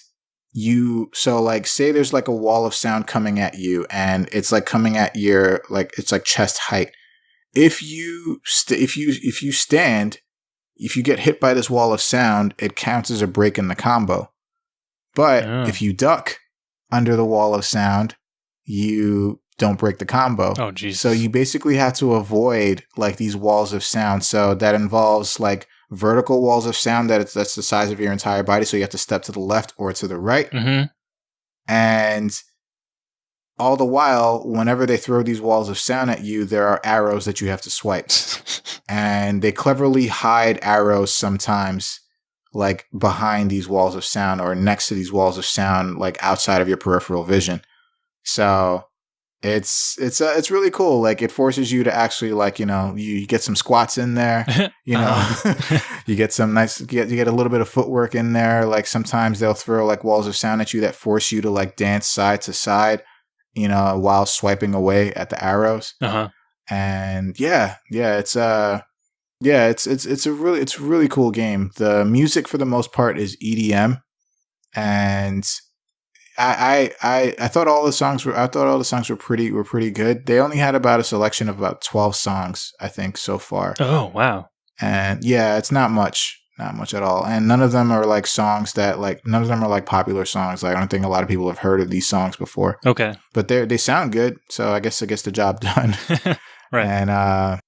so like say there's like a wall of sound coming at you and it's like coming at your like it's like chest height. If you stand, if you get hit by this wall of sound, it counts as a break in the combo. But if you duck under the wall of sound, you don't break the combo.
Oh, Jesus.
So you basically have to avoid like these walls of sound. So that involves like vertical walls of sound that's the size of your entire body. So you have to step to the left or to the right.
Mm-hmm.
And all the while, whenever they throw these walls of sound at you, there are arrows that you have to swipe. And they cleverly hide arrows sometimes like behind these walls of sound or next to these walls of sound, like outside of your peripheral vision. So it's really cool. Like it forces you to actually like, you know, you get some squats in there, you know, you get some nice, you get a little bit of footwork in there. Like sometimes they'll throw like walls of sound at you that force you to like dance side to side, you know, while swiping away at the arrows. And it's a really cool game. The music for the most part is EDM, and I thought all the songs were pretty good. They only had about a selection of about 12 songs, I think, so far.
Oh, wow.
And yeah, it's not much at all. And none of them are like songs that like, none of them are like popular songs. Like I don't think a lot of people have heard of these songs before.
Okay.
But they sound good. So I guess the job done.
Right.
And,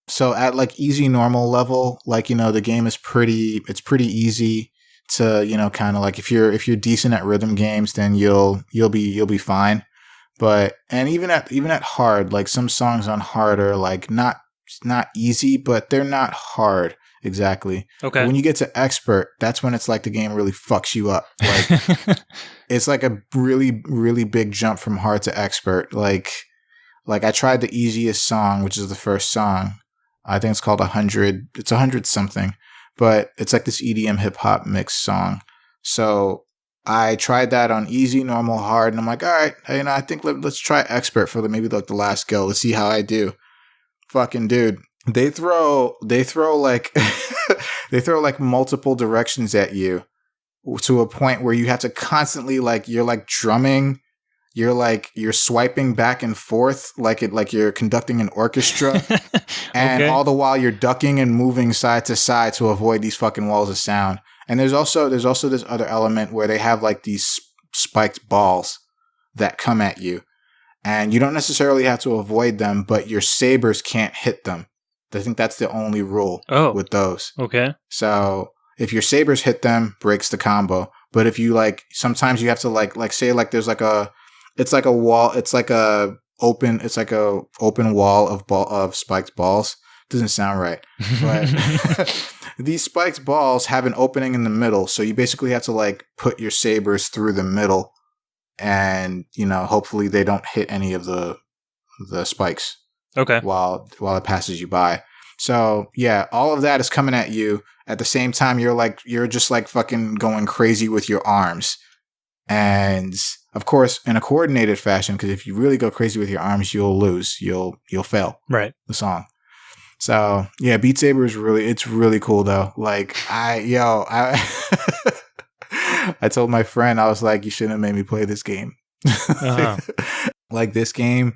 so at like easy normal level, like, you know, the game is pretty easy to, you know, kind of like if you're decent at rhythm games, then you'll be fine. But and even at hard, like some songs on hard are like not easy, but they're not hard exactly.
Okay.
But when you get to expert, that's when it's like the game really fucks you up. Like it's like a really, really big jump from hard to expert. Like I tried the easiest song, which is the first song. I think it's called 100. It's 100 something, but it's like this EDM hip hop mix song. So I tried that on easy, normal, hard, and I'm like, all right, you know, I think let's try expert for maybe like the last go. Let's see how I do. Fucking dude, they throw like they throw like multiple directions at you to a point where you have to constantly like you're like drumming. You're swiping back and forth like you're conducting an orchestra. And all the while you're ducking and moving side to side to avoid these fucking walls of sound. And there's also this other element where they have like these spiked balls that come at you. And you don't necessarily have to avoid them, but your sabers can't hit them. I think that's the only rule with those.
Okay.
So if your sabers hit them, breaks the combo. But if you like, sometimes you have to like say like there's like it's like a wall. It's like a open wall of spiked balls. Doesn't sound right, but these spiked balls have an opening in the middle. So you basically have to like put your sabers through the middle, and you know, hopefully they don't hit any of the spikes.
Okay.
While it passes you by. So yeah, all of that is coming at you at the same time. You're just like fucking going crazy with your arms. And of course, in a coordinated fashion, because if you really go crazy with your arms, you'll lose. You'll fail.
Right.
The song. So yeah, Beat Saber is really cool though. Like I told my friend, I was like, you shouldn't have made me play this game. Like this game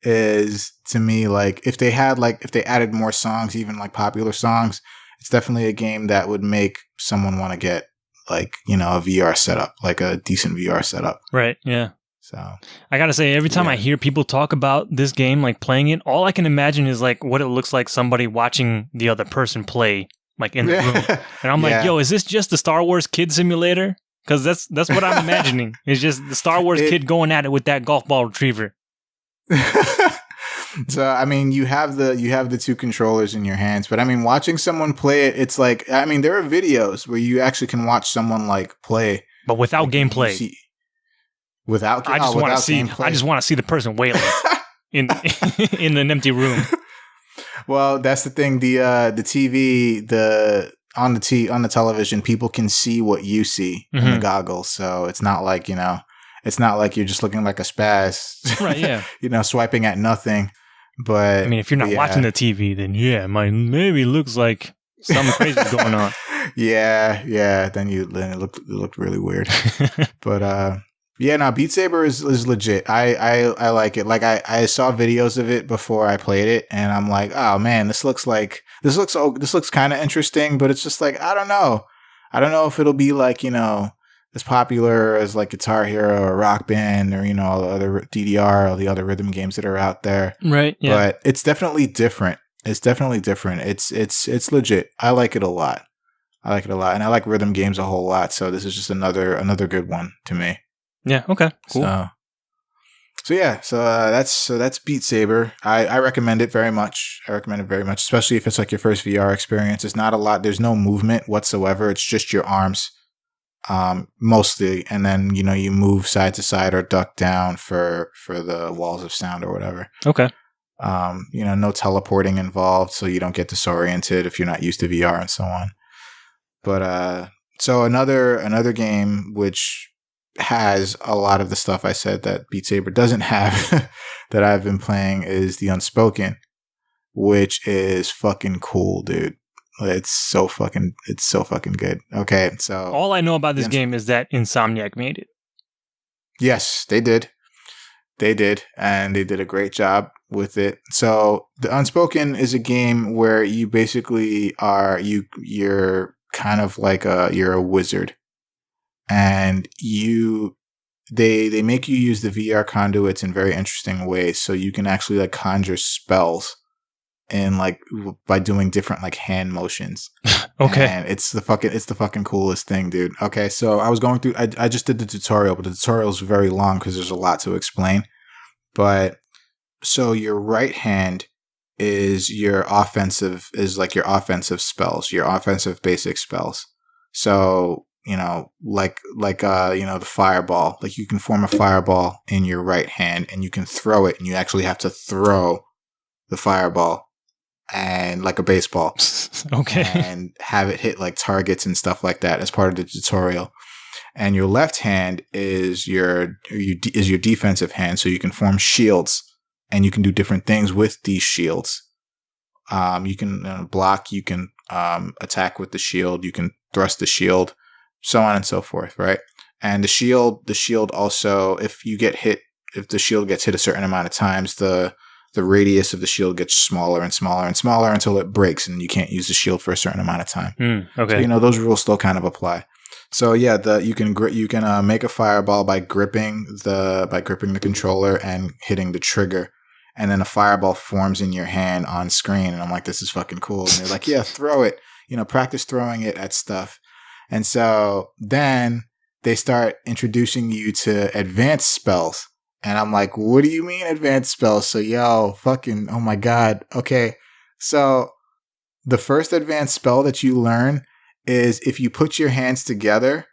is to me like if they added more songs, even like popular songs, it's definitely a game that would make someone want to get like, you know, a VR setup, like a decent VR setup.
Right. Yeah.
So
I gotta say, every time I hear people talk about this game, like playing it, all I can imagine is like what it looks like somebody watching the other person play, like in the room. And I'm like, yo, is this just the Star Wars kid simulator? Because that's what I'm imagining. It's just the Star Wars kid going at it with that golf ball retriever.
So I mean, you have the two controllers in your hands, but I mean, watching someone play it, it's like, I mean, there are videos where you actually can watch someone like play,
but without
like,
gameplay. I just want to see the person wailing in an empty room.
Well, that's the thing. The TV, on the television, people can see what you see in the goggles, so it's not like, you know, it's not like you're just looking like a spaz,
right? Yeah,
you know, swiping at nothing. But
I mean, if you're not watching the TV, then yeah, it might maybe looks like something crazy is going on.
Yeah. Then it looked really weird. But yeah, no, Beat Saber is legit. I like it. Like I saw videos of it before I played it, and I'm like, oh man, this looks kind of interesting, but it's just like I don't know if it'll be like, as popular as like Guitar Hero or Rock Band or all the other DDR or the other rhythm games that are out there.
Right. Yeah.
But it's definitely different. It's legit. I like it a lot. And I like rhythm games a whole lot. So this is just another good one to me.
Yeah. Okay. Cool.
That's Beat Saber. I recommend it very much. Especially if it's like your first VR experience. It's not a lot. There's no movement whatsoever. It's just your arms, mostly, and then you move side to side or duck down for the walls of sound or whatever.
Okay.
No teleporting involved, so you don't get disoriented if you're not used to VR and so on. But so another game which has a lot of the stuff I said that Beat Saber doesn't have that I've been playing is the Unspoken, which is fucking cool, dude. It's so fucking good. Okay, so
all I know about this game is that Insomniac made it.
Yes, they did. And they did a great job with it. So the Unspoken is a game where you basically you're kind of like you're a wizard, and they make you use the VR conduits in very interesting ways. So you can actually like conjure spells and like by doing different like hand motions.
Okay.
And it's the fucking coolest thing, dude. Okay, so I was going through I just did the tutorial, but the tutorial is very long because there's a lot to explain. But so your right hand is your offensive spells, your offensive basic spells. So, the fireball, like you can form a fireball in your right hand and you can throw it, and you actually have to throw the fireball and like a baseball.
Okay.
And have it hit like targets and stuff like that as part of the tutorial. And your left hand is your defensive hand, so you can form shields and you can do different things with these shields. You can block, you can attack with the shield, you can thrust the shield, so on and so forth, right? And the shield also, if the shield gets hit a certain amount of times, the radius of the shield gets smaller and smaller and smaller until it breaks and you can't use the shield for a certain amount of time.
Okay.
So, those rules still kind of apply. So yeah, you can make a fireball by gripping the controller and hitting the trigger, and then a fireball forms in your hand on screen. And I'm like, this is fucking cool. And they're like, yeah, throw it. Practice throwing it at stuff. And so then they start introducing you to advanced spells. And I'm like, what do you mean advanced spells? So oh my God. Okay. So the first advanced spell that you learn is if you put your hands together,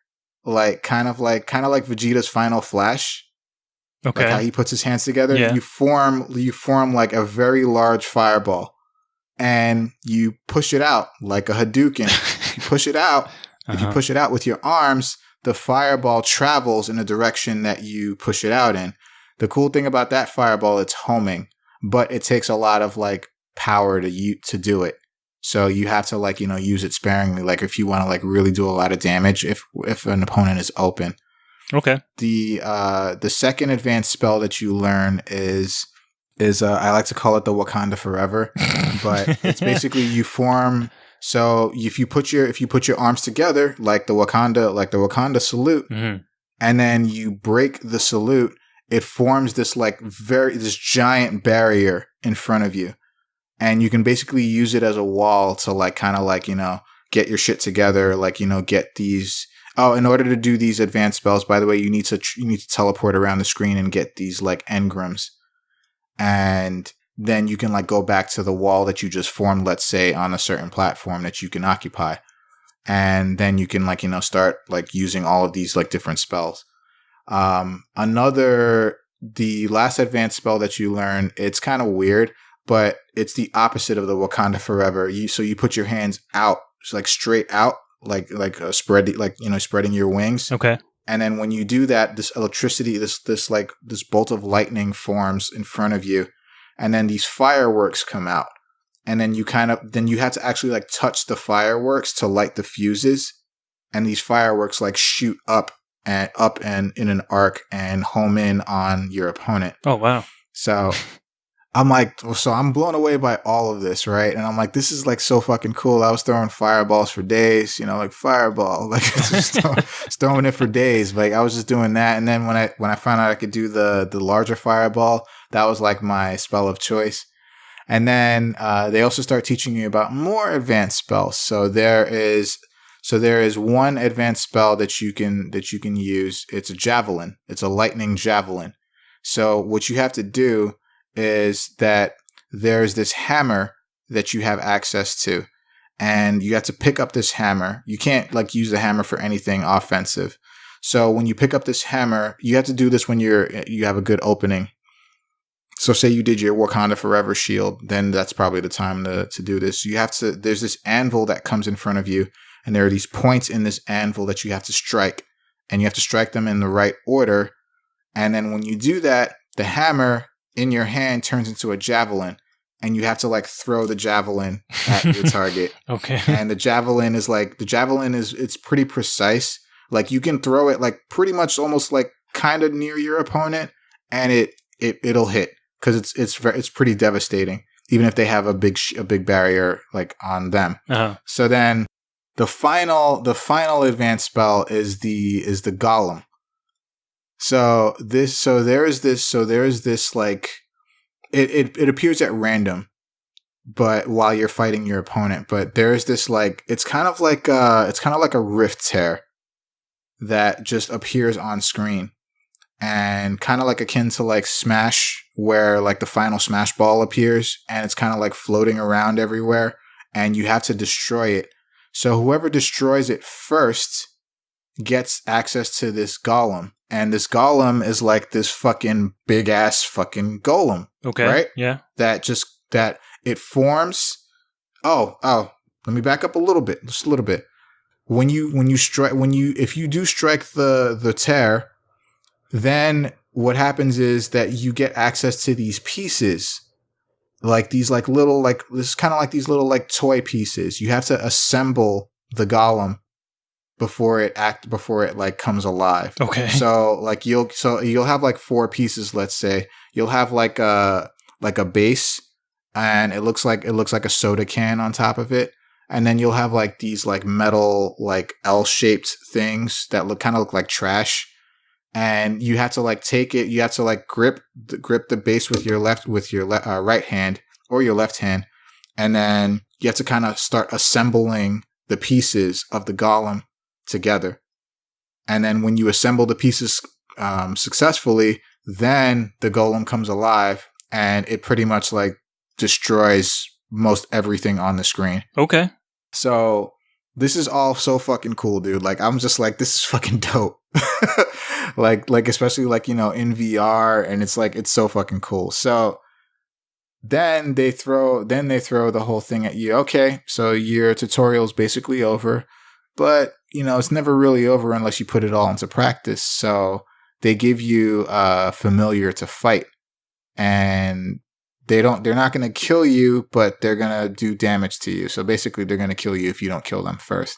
kind of like Vegeta's Final Flash.
Okay.
Like how he puts his hands together,
yeah.
you form like a very large fireball, and you push it out like a Hadouken. You push it out. If you push it out with your arms, the fireball travels in the direction that you push it out in. The cool thing about that fireball, it's homing, but it takes a lot of like power to do it. So you have to use it sparingly. Like if you want to really do a lot of damage, if an opponent is open.
Okay.
The second advanced spell that you learn is I like to call it the Wakanda Forever, but it's basically you form. So if you put your arms together like the Wakanda salute, and then you break the salute, it forms this this giant barrier in front of you. And you can basically use it as a wall to get your shit together, get these. Oh, in order to do these advanced spells, by the way, you need to teleport around the screen and get these engrams, and then you can go back to the wall that you just formed, let's say on a certain platform that you can occupy, and then you can start using all of these different spells. The last advanced spell that you learn, it's kind of weird, but it's the opposite of the Wakanda Forever. So you put your hands out, straight out, spreading your wings.
Okay.
And then when you do that, this electricity, this bolt of lightning forms in front of you, and then these fireworks come out. And then you have to actually like touch the fireworks to light the fuses. And these fireworks like shoot up and in an arc and home in on your opponent.
Oh, wow.
So I'm like, so I'm blown away by all of this, right? And I'm like, this is like so fucking cool. I was throwing fireballs for days, like fireball, like just throwing it for days. Like I was just doing that. And then when I found out I could do the larger fireball, that was like my spell of choice. And then they also start teaching you about more advanced spells. So there is one advanced spell that you can use. It's a javelin. It's a lightning javelin. So what you have to do is that there's this hammer that you have access to, and you have to pick up this hammer. You can't like use the hammer for anything offensive. So when you pick up this hammer, you have to do this when you have a good opening. So say you did your Wakanda Forever shield, then that's probably the time to do this. There's this anvil that comes in front of you, and there are these points in this anvil that you have to strike, and you have to strike them in the right order. And then when you do that, the hammer in your hand turns into a javelin, and you have to like throw the javelin at your target.
Okay.
And the javelin is it's pretty precise. Like you can throw it like pretty much almost like kind of near your opponent, and it'll hit. Because it's pretty devastating, even if they have a big barrier like on them.
Uh-huh.
So then the final advanced spell is the golem. So there is this like it appears at random, but while you're fighting your opponent, but there is this like it's kind of like a rift tear that just appears on screen. And kind of like akin to like Smash, where like the final Smash ball appears and it's kind of like floating around everywhere and you have to destroy it. So whoever destroys it first gets access to this golem. And this golem is like this fucking big ass fucking golem.
Okay.
Right?
Yeah.
That it forms. Oh, let me back up a little bit. Just a little bit. If you do strike the tear, then what happens is that you get access to these pieces, like these like little like this is kind of like these little like toy pieces. You have to assemble the golem before it like comes alive.
Okay.
So like you'll have like 4 pieces. Let's say you'll have like a base, and it looks like a soda can on top of it. And then you'll have like these like metal like L-shaped things that look like trash. And you have to like take it. You have to like grip the base with your right hand or your left hand, and then you have to kind of start assembling the pieces of the golem together. And then when you assemble the pieces successfully, then the golem comes alive, and it pretty much like destroys most everything on the screen.
Okay.
So this is all so fucking cool, dude. Like I'm just like, this is fucking dope. like especially like, in VR, and it's like it's so fucking cool. So then they throw the whole thing at you. Okay, so your tutorial's basically over, but it's never really over unless you put it all into practice. So they give you a familiar to fight, and they're not going to kill you, but they're going to do damage to you. So basically they're going to kill you if you don't kill them first.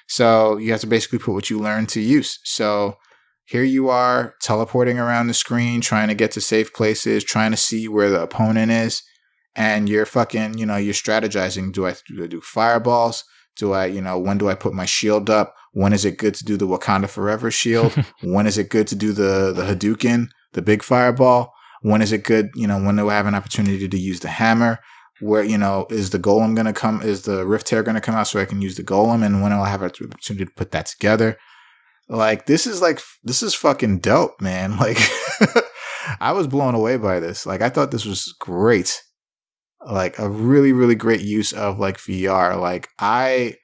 So you have to basically put what you learn to use. So here you are teleporting around the screen, trying to get to safe places, trying to see where the opponent is. And you're fucking, you're strategizing. Do I do fireballs? When do I put my shield up? When is it good to do the Wakanda Forever shield? When is it good to do the Hadouken, the big fireball? When is it good? When do I have an opportunity to use the hammer? Where, is the golem going to come? Is the rift tear going to come out so I can use the golem? And when will I have an opportunity to put that together? Like, this is fucking dope, man. Like, I was blown away by this. Like, I thought this was great. Like, a really, really great use of, like, VR. Like, I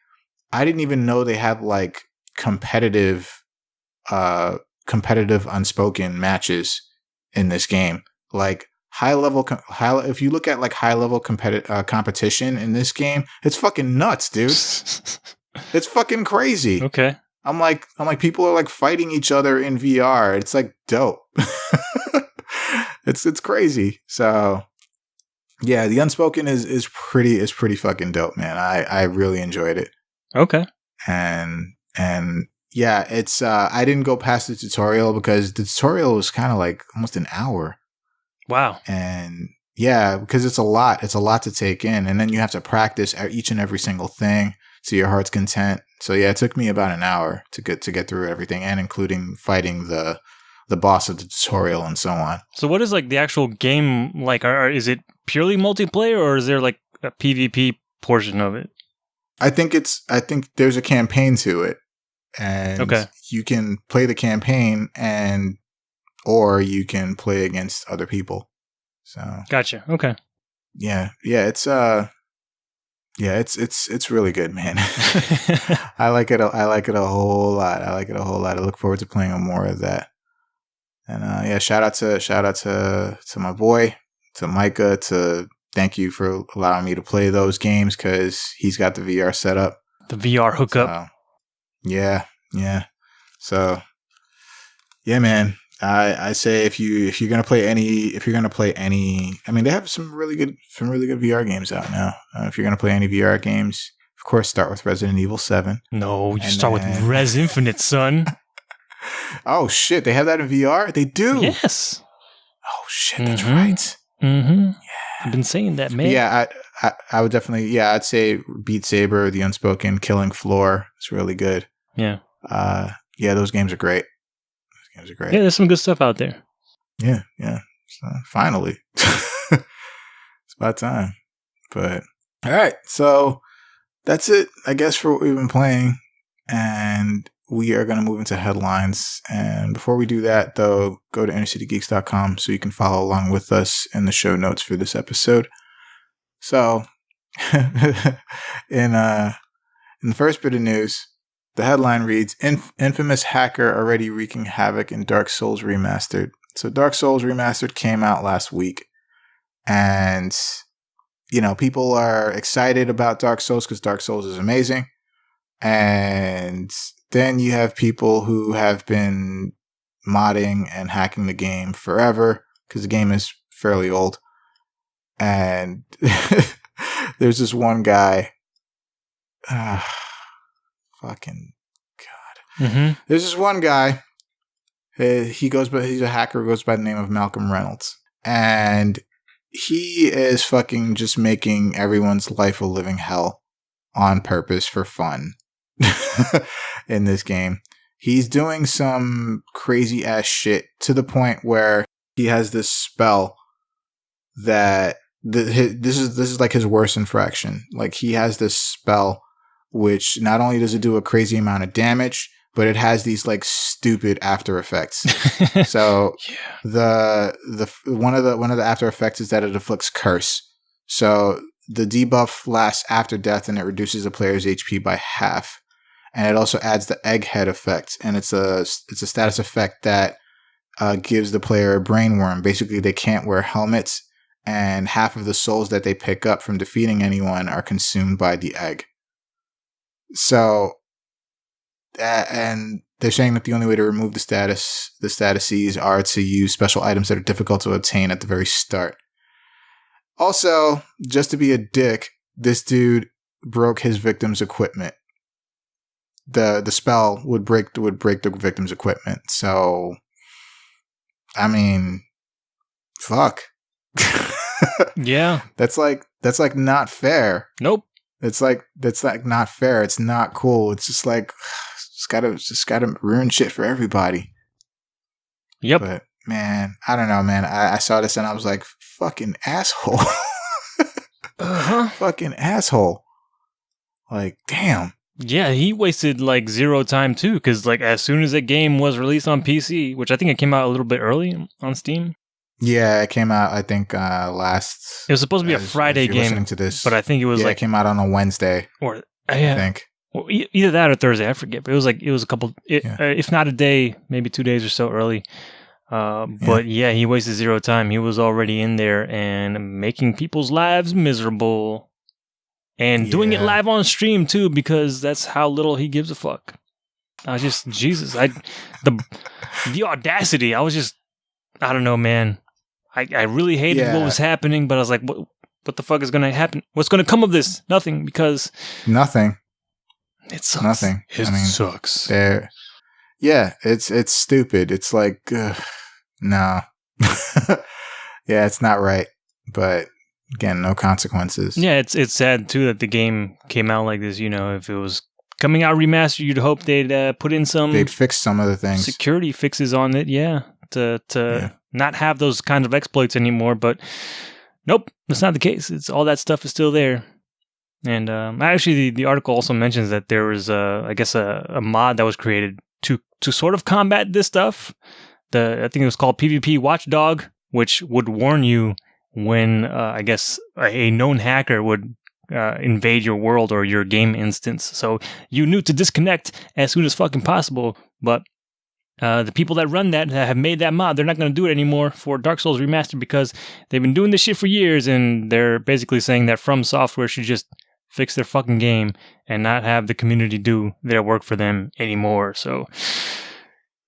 didn't even know they had, like, competitive Unspoken matches in this game. Like, if you look at like high level competition in this game, it's fucking nuts, dude. It's fucking crazy.
Okay.
I'm like people are like fighting each other in VR. It's like dope. It's crazy. So Yeah, the Unspoken is pretty fucking dope, man. I really enjoyed it.
Okay.
And yeah, it's I didn't go past the tutorial because the tutorial was kind of like almost an hour.
Wow.
And yeah, because it's a lot to take in, and then you have to practice each and every single thing to your heart's content. So yeah, it took me about an hour to get through everything, and including fighting the boss of the tutorial and so on.
So what is like the actual game like? Is it purely multiplayer, or is there like a PvP portion of it?
I think there's a campaign to it, and you can play the campaign or you can play against other people. So
gotcha. Okay.
Yeah, it's it's really good, man. I like it a whole lot. I look forward to playing more of that. And yeah, shout out to my boy, to Micah, to thank you for allowing me to play those games because he's got the VR set up.
The VR hookup.
So, yeah. So yeah, man. I say if you're gonna play any, I mean, they have some really good VR games out now. If you're gonna play any VR games, of course, start with Resident Evil 7.
No, you start with Res Infinite, son.
Oh shit, they have that in VR? They do.
Yes.
Oh shit, that's right.
Mm-hmm. Yeah, I've been saying that, man.
Yeah, I would definitely. Yeah, I'd say beat Saber, the Unspoken, Killing Floor. It's really good.
Yeah.
Yeah, those games are great. Yeah,
there's some good stuff out there.
Yeah. So, finally. It's about time. But, all right. So, that's it, I guess, for what we've been playing. And we are going to move into headlines. And before we do that, though, go to innercitygeeks.com so you can follow along with us in the show notes for this episode. So, in the first bit of news, the headline reads, Infamous hacker already wreaking havoc in Dark Souls Remastered. So Dark Souls Remastered came out last week. And, people are excited about Dark Souls because Dark Souls is amazing. And then you have people who have been modding and hacking the game forever because the game is fairly old. And there's this one guy. Fucking God.
Mm-hmm.
There's this one guy. He's a hacker who goes by the name of Malcolm Reynolds. And he is fucking just making everyone's life a living hell on purpose for fun in this game. He's doing some crazy ass shit to the point where he has this spell that this is like his worst infraction. Like he has this spell which not only does it do a crazy amount of damage, but it has these like stupid after effects. So the one of the after effects is that it inflicts curse. So the debuff lasts after death and it reduces the player's HP by half. And it also adds the egghead effect, and it's a status effect that gives the player a brain worm. Basically, they can't wear helmets, and half of the souls that they pick up from defeating anyone are consumed by the egg. So, and they're saying that the only way to remove the statuses are to use special items that are difficult to obtain at the very start. Also, just to be a dick, this dude broke his victim's equipment. The spell would break the victim's equipment. So, I mean, fuck.
Yeah,
that's like not fair.
Nope.
That's not fair. It's not cool. It's just like just gotta ruin shit for everybody.
Yep.
But man, I don't know, man. I saw this and I was like, fucking asshole. Fucking asshole. Like, damn.
Yeah, he wasted like zero time too, because like as soon as the game was released on PC, which I think it came out a little bit early on Steam.
Yeah, it came out, I think, last...
It was supposed to be a Friday game, listening to this, but I think it was
it came out on a Wednesday,
or
I think.
Well, either that or Thursday, I forget. But it was a couple, if not a day, maybe 2 days or so early. But yeah, he wasted zero time. He was already in there and making people's lives miserable. And doing it live on stream, too, because that's how little he gives a fuck. I just, Jesus, the audacity, I don't know, man. I really hated what was happening, but I was like, what the fuck is going to happen? What's going to come of this? Nothing, because
nothing.
It sucks.
Nothing.
It sucks.
Yeah, it's stupid. It's like, no. Yeah, it's not right. But again, no consequences.
Yeah, it's sad too that the game came out like this. You know, if it was coming out remastered, you'd hope they'd put in some.
They'd fix some of the things.
Security fixes on it. Yeah, to not have those kinds of exploits anymore. But nope, that's not the case. It's all that stuff is still there. And actually, the article also mentions that there was, I guess, a mod that was created to sort of combat this stuff. I think it was called PvP Watchdog, which would warn you when, I guess, a known hacker would invade your world or your game instance. So you knew to disconnect as soon as fucking possible. But the people that run that have made that mod, they're not going to do it anymore for Dark Souls Remastered because they've been doing this shit for years, and they're basically saying that From Software should just fix their fucking game and not have the community do their work for them anymore. So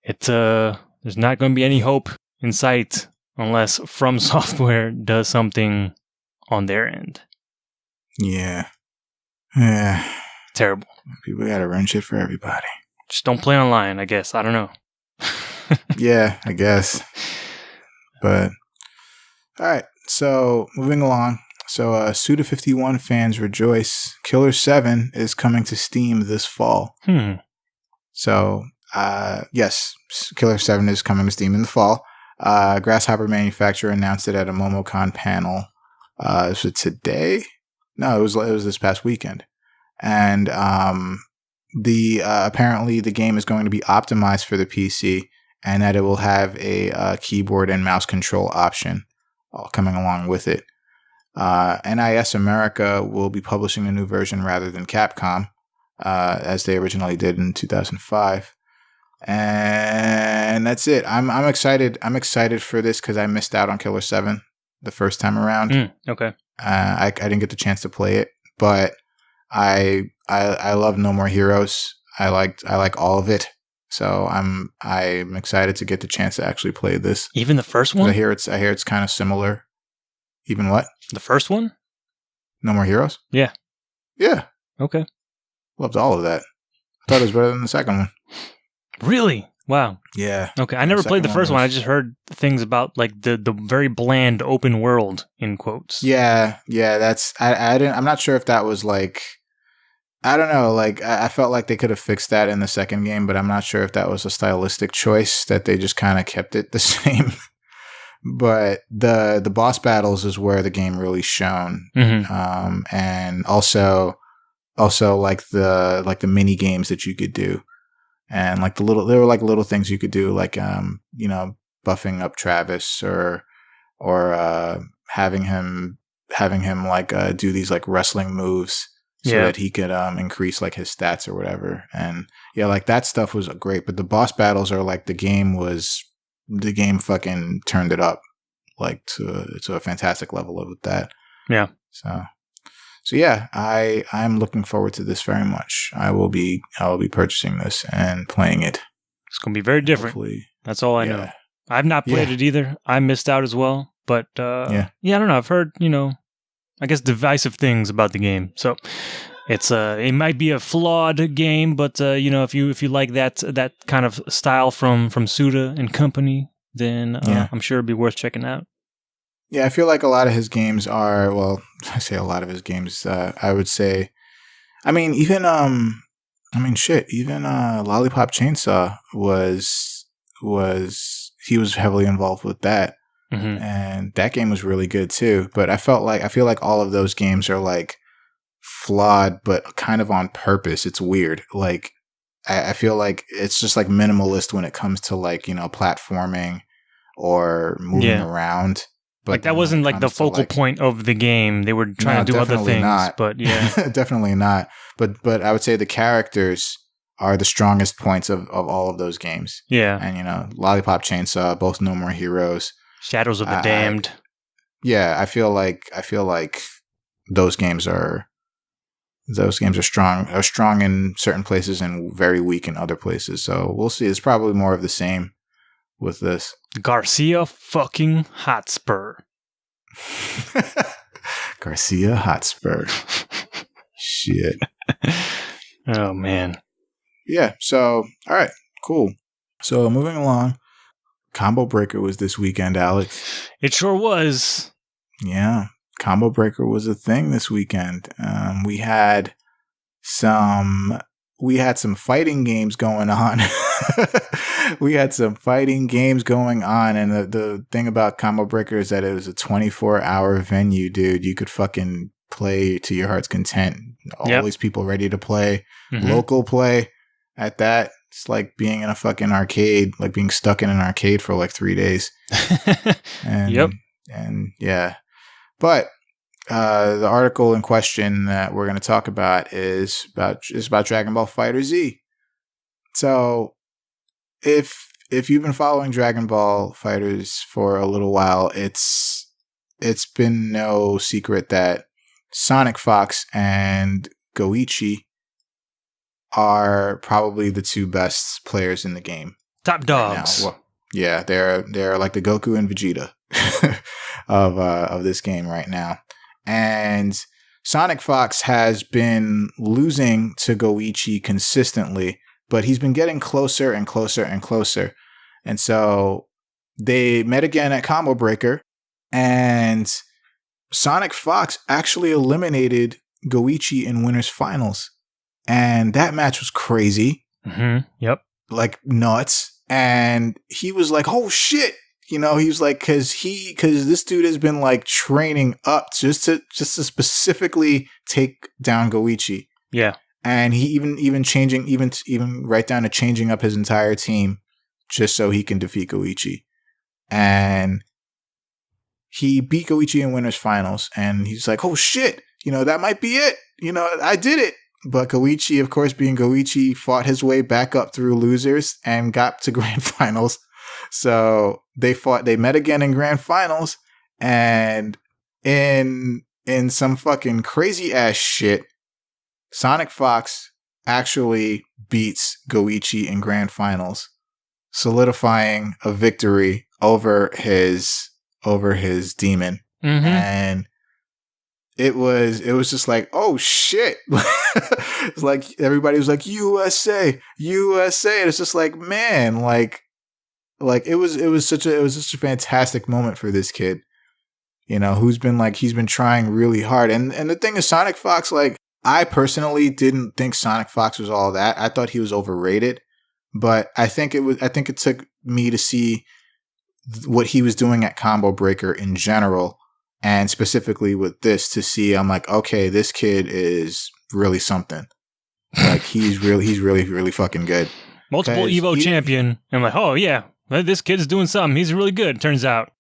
there's not going to be any hope in sight unless From Software does something on their end.
Yeah.
Terrible.
People got to run shit for everybody.
Just don't play online, I guess. I don't know.
Yeah, I guess. But all right. So moving along. So, Suda51 fans rejoice. Killer 7 is coming to Steam this fall. So, yes, Killer 7 is coming to Steam in the fall. Grasshopper Manufacturer announced it at a MomoCon panel. Was it today? No, it was this past weekend. And apparently the game is going to be optimized for the PC, and that it will have a keyboard and mouse control option coming along with it. NIS America will be publishing a new version rather than Capcom, as they originally did in 2005. And that's it. I'm excited. I'm excited for this because I missed out on Killer 7 the first time around.
Okay.
I didn't get the chance to play it, but I love No More Heroes. I like all of it. So I'm excited to get the chance to actually play this.
Even the first one?
I hear it's kind of similar. Even what?
The first one?
No More Heroes?
Yeah.
Yeah.
Okay.
Loved all of that. I thought it was better than the second one.
Really? Wow.
Yeah.
Okay. I never played the first one. I just heard things about like the very bland open world in quotes.
Yeah. That's I'm not sure if that was like, I don't know. Like I felt like they could have fixed that in the second game, but I'm not sure if that was a stylistic choice that they just kind of kept it the same. But the boss battles is where the game really shone, and also like the mini games that you could do, and like there were like little things you could do, like buffing up Travis or having him like do these like wrestling moves so that he could increase like his stats or whatever, and like that stuff was great. But the boss battles are like the game fucking turned it up like to a fantastic level with that. Yeah. So yeah, I'm looking forward to this very much. I will be purchasing this and playing it.
It's going to be very different. Hopefully. That's all I know. I've not played it either. I missed out as well, but I don't know. I've heard, I guess divisive things about the game. So it's it might be a flawed game, but if you like that kind of style from Suda and company, then I'm sure it'd be worth checking out.
Yeah, I feel like a lot of his games are, well, I say a lot of his games, I would say, even Lollipop Chainsaw he was heavily involved with that. Mm-hmm. And that game was really good too. But I feel like all of those games are like flawed, but kind of on purpose. It's weird. Like, I feel like it's just like minimalist when it comes to like, platforming or moving around. But
like that wasn't like the focal point of the game. They were trying to do other things,
not.
But yeah,
definitely not. But I would say the characters are the strongest points of all of those games. Yeah, and Lollipop Chainsaw, both No More Heroes,
Shadows of the Damned.
I feel like those games are strong in certain places and very weak in other places. So we'll see. It's probably more of the same with this.
Garcia fucking Hotspur.
Garcia Hotspur. Shit.
Oh, man.
Yeah, so, all right, cool. So, moving along, Combo Breaker was this weekend, Alex.
It sure was.
Yeah, Combo Breaker was a thing this weekend. We had some fighting games going on. We had some fighting games going on, and the thing about Combo Breaker is that it was a 24-hour venue, dude. You could fucking play to your heart's content. Always people ready to play. Local play at that. It's like being in a fucking arcade, like being stuck in an arcade for like 3 days. And, And yeah. But the article in question that we're going to talk about is about Dragon Ball FighterZ. So if you've been following Dragon Ball Fighters for a little while, it's been no secret that Sonic Fox and Goichi are probably the two best players in the game.
Top dogs.
Right now. Well, yeah, they're like the Goku and Vegeta of this game right now. And Sonic Fox has been losing to Goichi consistently, but he's been getting closer and closer and closer. And so they met again at Combo Breaker, and Sonic Fox actually eliminated Goichi in winners finals. And that match was crazy.
Yep.
Like nuts. And he was like, oh shit. You know, he was like, cause this dude has been like training up just to specifically take down Goichi.
Yeah.
And he even right down to changing up his entire team just so he can defeat Goichi. And he beat Goichi in winners finals. And he's like, oh shit, you know, that might be it. You know, I did it. But Goichi, of course, being Goichi, fought his way back up through losers and got to grand finals. So they met again in grand finals, and in some fucking crazy ass shit, Sonic Fox actually beats Goichi in grand finals, solidifying a victory over his demon. And it was just like, oh shit. It's like everybody was like, USA. And it's just like, man, like it was such a fantastic moment for this kid, you know, he's been trying really hard. And the thing is, Sonic Fox, like, I personally didn't think Sonic Fox was all that. I thought he was overrated, but I think it took me to see what he was doing at Combo Breaker in general, and specifically with this, to see, I'm like, okay, this kid is really something. Like, he's really fucking good.
Multiple Evo champion. I'm like, oh yeah, this kid's doing something. He's really good, turns out.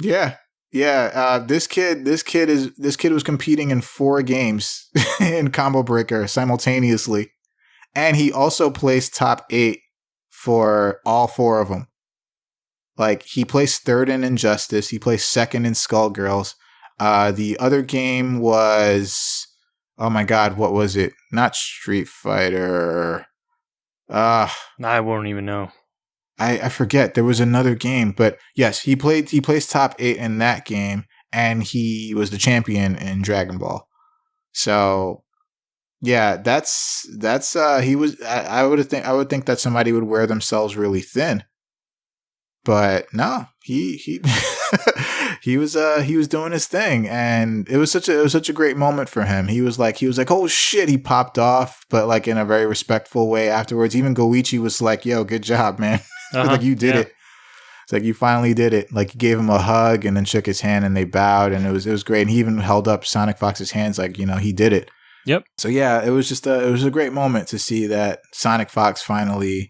Yeah. This kid was competing in 4 games in Combo Breaker simultaneously, and he also placed top 8 for all 4 of them. Like, he placed 3rd in Injustice, he placed 2nd in Skullgirls. The other game was, oh my god, what was it? Not Street Fighter.
I won't even know.
I forget. There was another game, but yes, he placed top 8 in that game, and he was the champion in Dragon Ball. So yeah, that's he was. I would think that somebody would wear themselves really thin, but no, he he was doing his thing, and it was such a great moment for him. He was like, oh shit, he popped off, but like in a very respectful way afterwards. Even Goichi was like, yo, good job, man. Like, you did it. It's like, you finally did it. Like, he gave him a hug and then shook his hand, and they bowed, and it was great. And he even held up Sonic Fox's hands, like, you know, he did it.
Yep.
So yeah, it was a great moment to see that Sonic Fox finally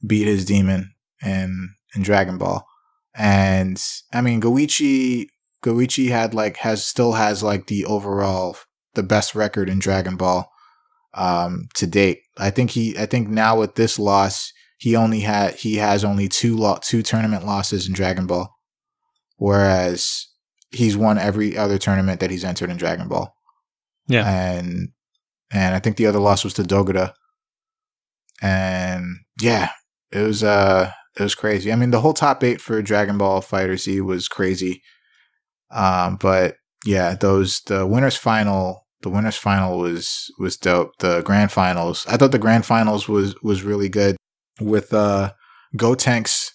beat his demon in Dragon Ball. And I mean, Goichi still has like the best record in Dragon Ball to date. I think now with this loss, he has only two tournament losses in Dragon Ball, whereas he's won every other tournament that he's entered in Dragon Ball.
Yeah.
And I think the other loss was to Dogura. And yeah, it was crazy. I mean, the whole top 8 for Dragon Ball FighterZ was crazy. But Yeah, the winners final was dope. The grand finals, I thought the grand finals was really good with Gotenks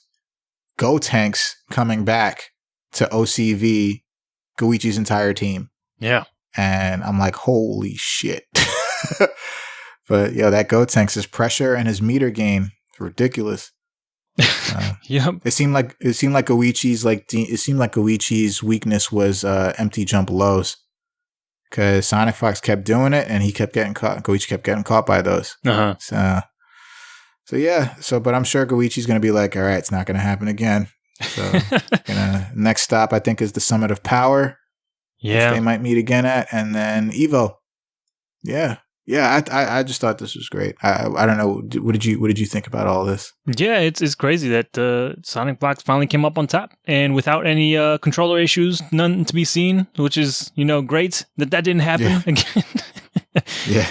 coming back to OCV Goichi's entire team.
Yeah.
And I'm like, holy shit. But that Gotenks' pressure and his meter gain is ridiculous.
Yep.
It seemed like Goichi's weakness was empty jump lows, because Sonic Fox kept doing it and he kept getting caught. Goichi kept getting caught by those. So but I'm sure Goichi's gonna be like, all right, it's not gonna happen again. So next stop I think is the Summit of Power.
Yeah,
they might meet again at, and then Evo. Yeah. I just thought this was great. I don't know. What did you think about all this?
Yeah, it's crazy that Sonic Fox finally came up on top, and without any controller issues, none to be seen, which is great that didn't happen again.
Yeah.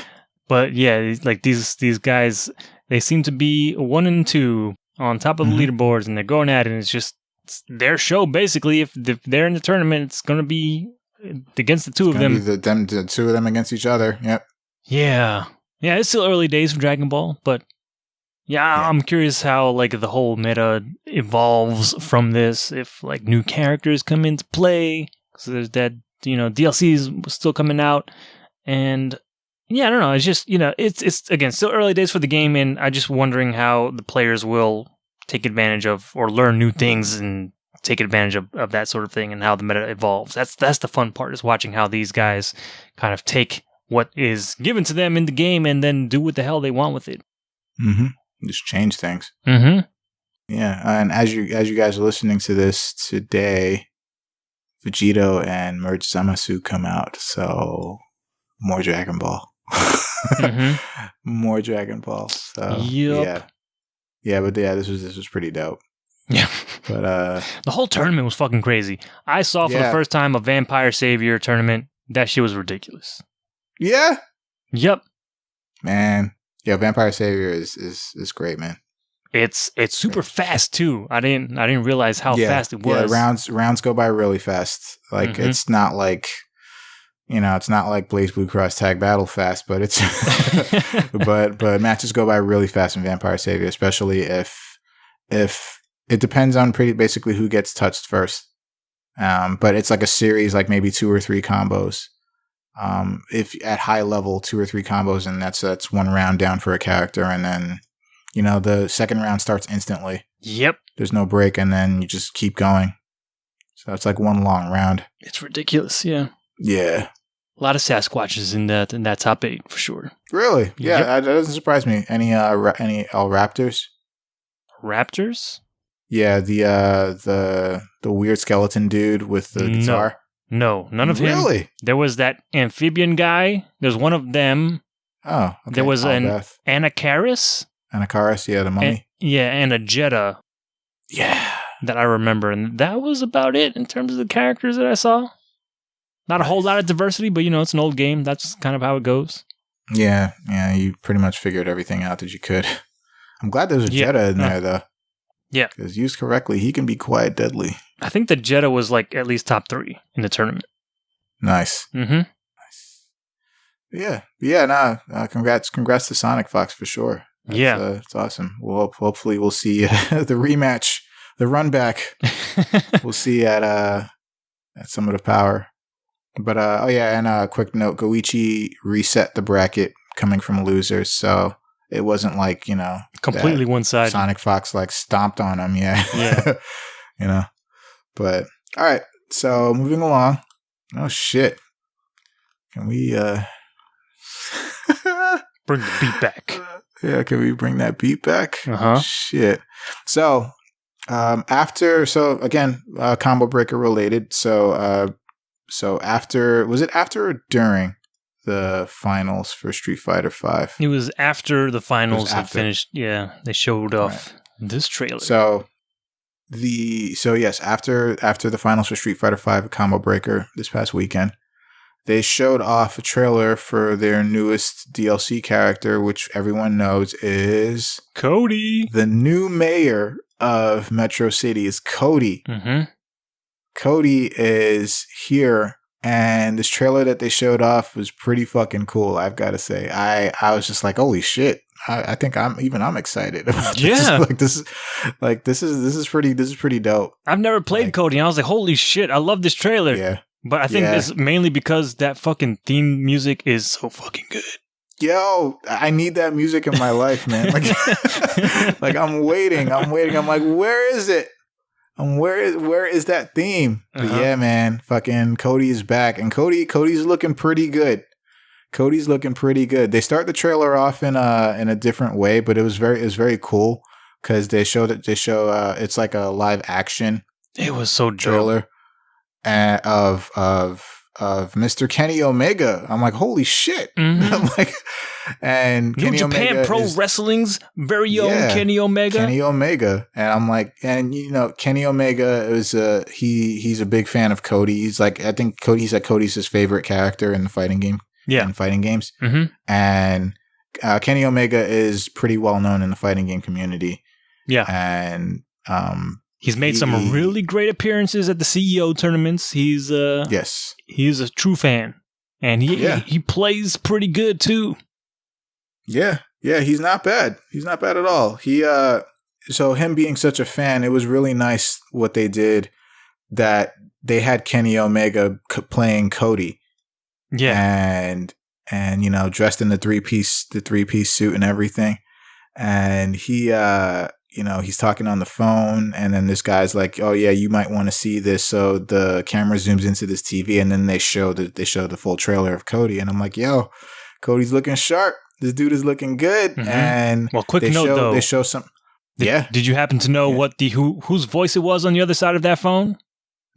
But yeah, like these guys, they seem to be 1 and 2 on top of the leaderboards, and they're going at it. And it's their show basically. If they're in the tournament, it's going to be against the two of them.
The two of them against each other. Yep.
Yeah, it's still early days for Dragon Ball, but I'm curious how like the whole meta evolves from this. If like new characters come into play, because there's that DLCs still coming out, and I don't know. It's just it's again still early days for the game, and I'm just wondering how the players will take advantage of or learn new things and take advantage of that sort of thing, and how the meta evolves. That's the fun part, is watching how these guys kind of take what is given to them in the game and then do what the hell they want with it.
Just change things. Yeah, and as you guys are listening to this today, Vegito and Merge Zamasu come out, so more Dragon Ball. More Dragon Ball. So
yep.
This was pretty dope.
Yeah.
But
the whole tournament was fucking crazy. I saw for the first time a Vampire Savior tournament. That shit was ridiculous.
Yeah.
Yep.
Man. Yeah, Vampire Savior is great, man.
It's super fast too. I didn't realize how fast it was.
Yeah, rounds go by really fast. Like it's not like it's not like Blaze Blue Cross Tag Battle fast, but it's but matches go by really fast in Vampire Savior, especially if it depends on basically who gets touched first. But it's like a series, like maybe 2 or 3 combos. If at high level, 2 or 3 combos, and that's 1 round down for a character, and then the second round starts instantly.
Yep.
There's no break, and then you just keep going. So it's like 1 long round.
It's ridiculous. Yeah.
Yeah.
A lot of Sasquatches in that top 8 for sure.
Really? Yeah. Yep. That doesn't surprise me. Any Raptors?
Raptors?
Yeah. The weird skeleton dude with the guitar.
No, none of him.
Really?
There was that amphibian guy. There's one of them.
Oh, okay.
There was an Anacharis.
Anacharis, yeah, the mummy.
And a Jeddah.
Yeah.
That I remember. And that was about it in terms of the characters that I saw. Not a whole lot of diversity, but it's an old game. That's kind of how it goes.
Yeah, you pretty much figured everything out that you could. I'm glad there's a Jeddah in there, though.
Yeah.
Because used correctly, he can be quite deadly.
I think the Jeddah was like at least top 3 in the tournament.
Nice. Nice. Yeah. Congrats to Sonic Fox for sure. It's awesome. Hopefully we'll see the rematch, the run back. We'll see at Summit of Power. But and a quick note: Goichi reset the bracket coming from losers, so it wasn't like
completely one-sided.
Sonic Fox like stomped on him. Yeah. But all right, so moving along. Oh shit! Can we
bring the beat back?
Can we bring that beat back? Shit. So again, combo breaker related. So after, was it after or during the finals for Street Fighter V?
It was after the finals had finished. Yeah, they showed off this trailer.
So yes, after the finals for Street Fighter V combo breaker this past weekend, they showed off a trailer for their newest DLC character, which everyone knows is
Cody.
The new mayor of Metro City is Cody.
Mm-hmm.
Cody is here, and this trailer that they showed off was pretty fucking cool. I've got to say, I was just like, holy shit! I think I'm excited about this. This is pretty dope.
I've never played Cody, and I was like, holy shit! I love this trailer.
Yeah,
but I think it's mainly because that fucking theme music is so fucking good.
Yo, I need that music in my life, man. Like I'm waiting. I'm like, where is it? Where is that theme? But yeah, man, fucking Cody is back, and Cody's looking pretty good. They start the trailer off in a different way, but it was very cool because they show it's like a live action.
It was so
trailer of Mr. Kenny Omega. I'm like, holy shit!
Mm-hmm.
I'm like, and
New
Kenny
Japan
Omega
Pro Wrestling's very own Kenny Omega. And I'm like, and Kenny Omega is he's a big fan of Cody. He's like, I think Cody's his favorite character in the fighting game. Yeah,
in fighting games.
Mm-hmm.
And Kenny Omega is pretty well known in the fighting game community.
Yeah,
and
he's made some really great appearances at the CEO tournaments. He's he's a true fan, and he plays pretty good too.
Yeah, he's not bad. He's not bad at all. So him being such a fan, it was really nice what they did, that they had Kenny Omega playing Cody.
Yeah,
and dressed in the three-piece suit and everything, and he he's talking on the phone, and then this guy's like, oh yeah, you might want to see this. So the camera zooms into this TV, and then they show the full trailer of Cody, and I'm like, yo, Cody's looking sharp. This dude is looking good.
Mm-hmm.
And
quick note though,
they show some.
Did you happen to know what whose voice it was on the other side of that phone?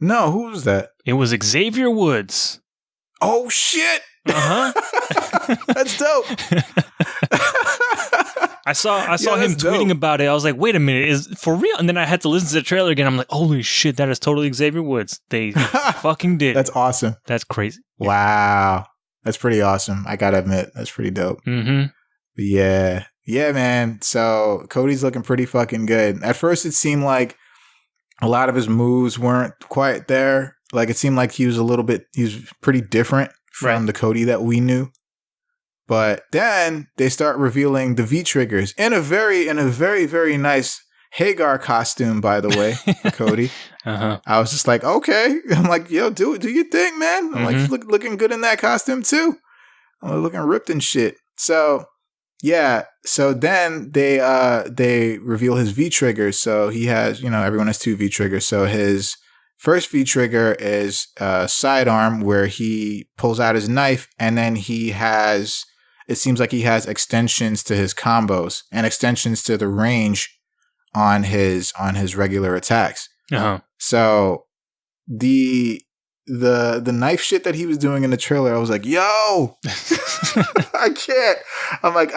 No, who was that?
It was Xavier Woods.
Oh shit! That's dope.
I saw him tweeting about it. I was like, wait a minute, is for real? And then I had to listen to the trailer again. I'm like, holy shit, that is totally Xavier Woods. They fucking did.
That's awesome.
That's crazy.
Wow. That's pretty awesome. I gotta admit, that's pretty dope.
Mm-hmm.
But yeah, man. So Cody's looking pretty fucking good. At first, it seemed like a lot of his moves weren't quite there. Like, it seemed like he was pretty different from the Cody that we knew. But then they start revealing the V triggers in a very, very nice Hagar costume, by the way, for Cody. I was just like, okay. I'm like, yo, do your thing, man. I'm like, he's looking good in that costume too. I'm looking ripped and shit. So yeah. So then they reveal his V triggers. So he has, everyone has 2 V triggers. So his first V trigger is sidearm, where he pulls out his knife, and then it seems like he has extensions to his combos and extensions to the range on his regular attacks. So the knife shit that he was doing in the trailer, I was like, yo, I can't. I'm like,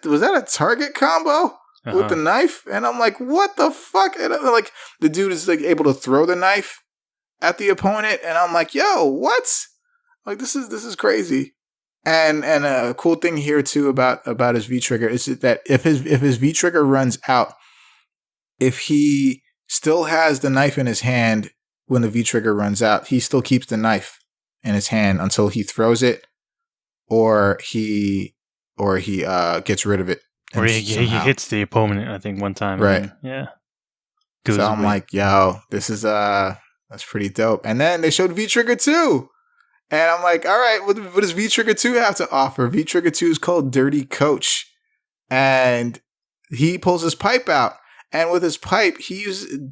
was that a target combo with the knife? And I'm like, what the fuck? And I'm like, the dude is like able to throw the knife at the opponent, and I'm like, yo, what? Like, this is crazy. And a cool thing here too about his V trigger is that if his V trigger runs out, if he still has the knife in his hand when the V trigger runs out, he still keeps the knife in his hand until he throws it, or he gets rid of it,
or he hits the opponent. I think one time,
right?
Yeah.
So I'm like, yo, this is that's pretty dope. And then they showed V trigger 2. And I'm like, all right, what does V-Trigger 2 have to offer? V-Trigger 2 is called Dirty Coach. And he pulls his pipe out. And with his pipe,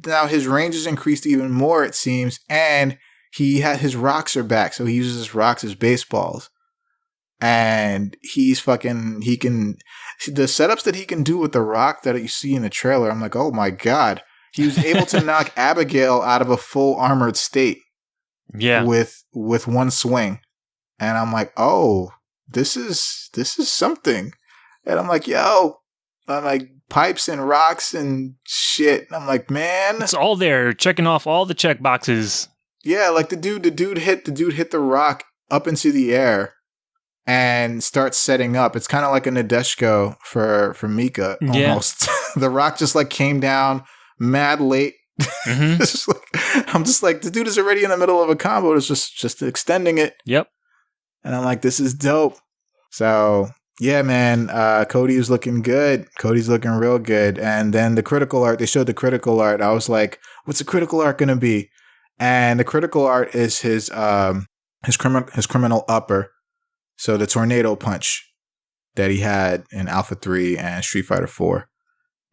now his range is increased even more, it seems. And his rocks are back. So he uses his rocks as baseballs. And the setups that he can do with the rock that you see in the trailer, I'm like, oh my God. He was able to knock Abigail out of a full armored state.
Yeah,
with one swing, and I'm like, oh, this is something, and I'm like, pipes and rocks and shit. And I'm like, man,
it's all there, checking off all the check boxes.
Yeah, like the dude hit the rock up into the air and starts setting up. It's kind of like a Nadeshiko for Mika almost. Yeah. The rock just like came down mad late
Mm-hmm.
It's just like, I'm just like, the dude is already in the middle of a combo. It's just extending it.
Yep.
And I'm like, this is dope. So yeah, man, Cody is looking good. Cody's looking real good. And then the critical art, they showed the critical art. I was like, what's the critical art going to be? And the critical art is his criminal upper. So the tornado punch that he had in Alpha 3 and Street Fighter 4.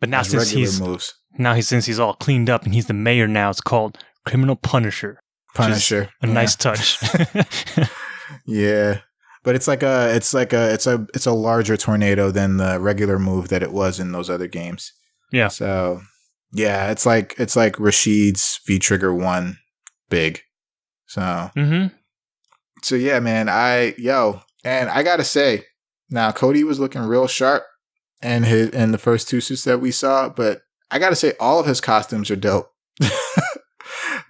But now since he's all cleaned up and he's the mayor now, it's called Criminal Punisher.
Punisher.
A nice touch.
Yeah. But it's a larger tornado than the regular move that it was in those other games.
Yeah.
So yeah, it's like Rashid's V Trigger 1 big. So So yeah, man, and I gotta say, now Cody was looking real sharp in the first two suits that we saw, but I gotta say all of his costumes are dope.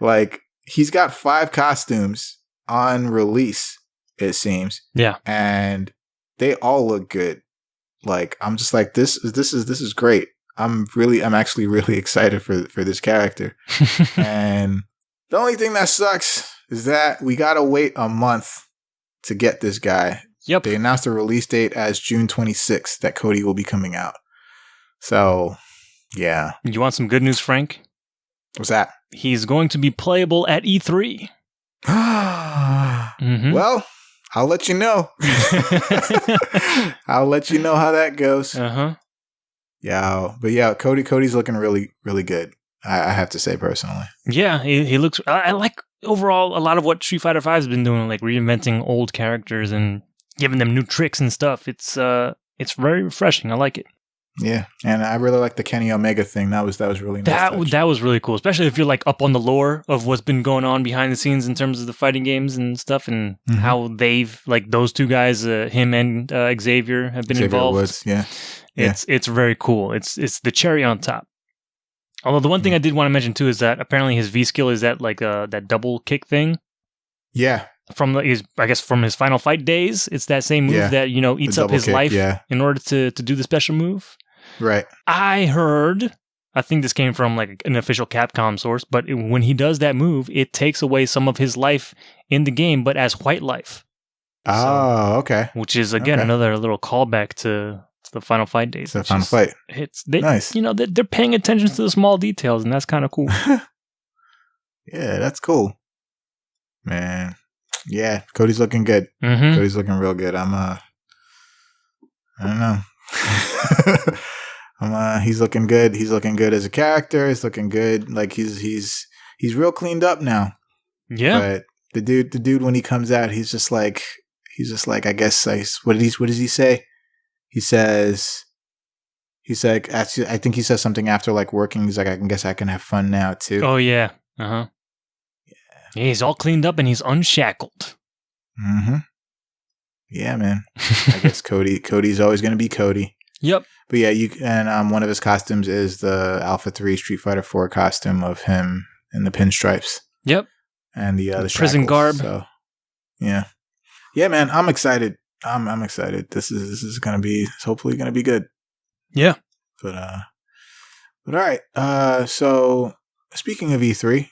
Like, he's got 5 costumes on release, it seems.
Yeah.
And they all look good. Like, I'm just like, this is great. I'm actually really excited for this character. And the only thing that sucks is that we gotta wait a month to get this guy.
Yep.
They announced a release date as June 26th that Cody will be coming out. So, yeah.
You want some good news, Frank?
What's that?
He's going to be playable at E3.
Well, I'll let you know. I'll let you know how that goes. Yeah, but yeah, Cody's looking really, really good. I have to say personally. Yeah,
he looks. I like overall a lot of what Street Fighter V has been doing, like reinventing old characters and giving them new tricks and stuff. It's very refreshing. I like it.
Yeah, and I really like the Kenny Omega thing. That was really nice.
That was really cool, especially if you're like up on the lore of what's been going on behind the scenes in terms of the fighting games and stuff, and how they've, like, those two guys, him and Xavier, have been involved.
Woods, yeah.
It's very cool. It's the cherry on top. Although the one thing I did want to mention too is that apparently his V skill is that that double kick thing.
Yeah.
From his Final Fight days, it's that same move that eats up his life in order to do the special move.
Right.
I think this came from like an official Capcom source, but when he does that move, it takes away some of his life in the game, but as white life.
Oh, okay.
Which is again another little callback to the Final Fight days.
The Final Fight.
Nice. They're paying attention to the small details, and that's kind of cool.
Yeah, that's cool, man. Yeah, Cody's looking good. Cody's looking real good. I don't know. He's looking good. He's looking good as a character. He's looking good. Like he's real cleaned up now.
Yeah.
But the dude when he comes out, he's just like I guess what does he say? He's like, actually, I think he says something after like working. He's like, I guess I can have fun now too.
Oh yeah. Yeah, he's all cleaned up and he's unshackled.
Yeah, man. I guess Cody's always going to be Cody.
Yep.
But yeah, one of his costumes is the Alpha 3 Street Fighter 4 costume of him in the pinstripes.
Yep.
And the
prison
shackles,
garb.
So, yeah. Yeah, man, I'm excited. I'm excited. This is hopefully gonna be good.
Yeah.
But all right. So speaking of E3,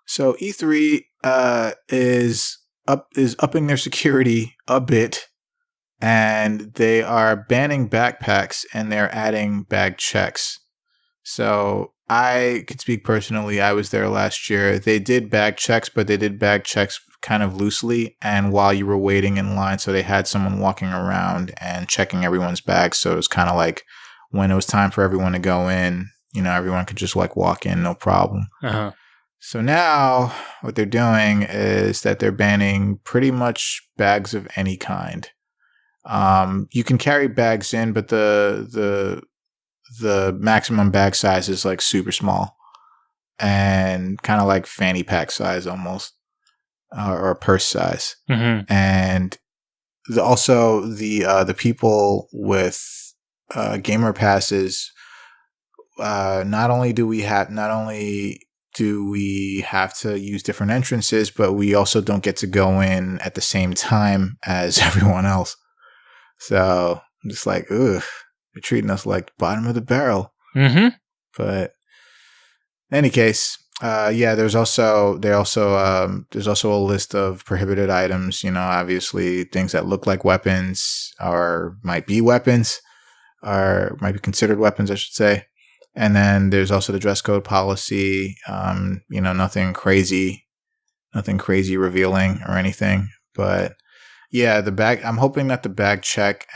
so E3 is upping their security a bit, and they are banning backpacks and they're adding bag checks. So I could speak personally. I was there last year. They did bag checks, but they did bag checks kind of loosely and while you were waiting in line. So they had someone walking around and checking everyone's bags. So it was kind of like when it was time for everyone to go in, everyone could just like walk in, no problem. So now what they're doing is that they're banning pretty much bags of any kind. You can carry bags in, but the maximum bag size is like super small and kind of like fanny pack size almost, or purse size. And also the people with gamer passes, not only do we have to use different entrances, but we also don't get to go in at the same time as everyone else. So I'm just like, ugh, they're treating us like bottom of the barrel. But any case, there's also a list of prohibited items. Obviously things that look like weapons or might be weapons or might be considered weapons, I should say. And then there's also the dress code policy. Nothing crazy revealing or anything. But yeah, the bag. I'm hoping that the bag check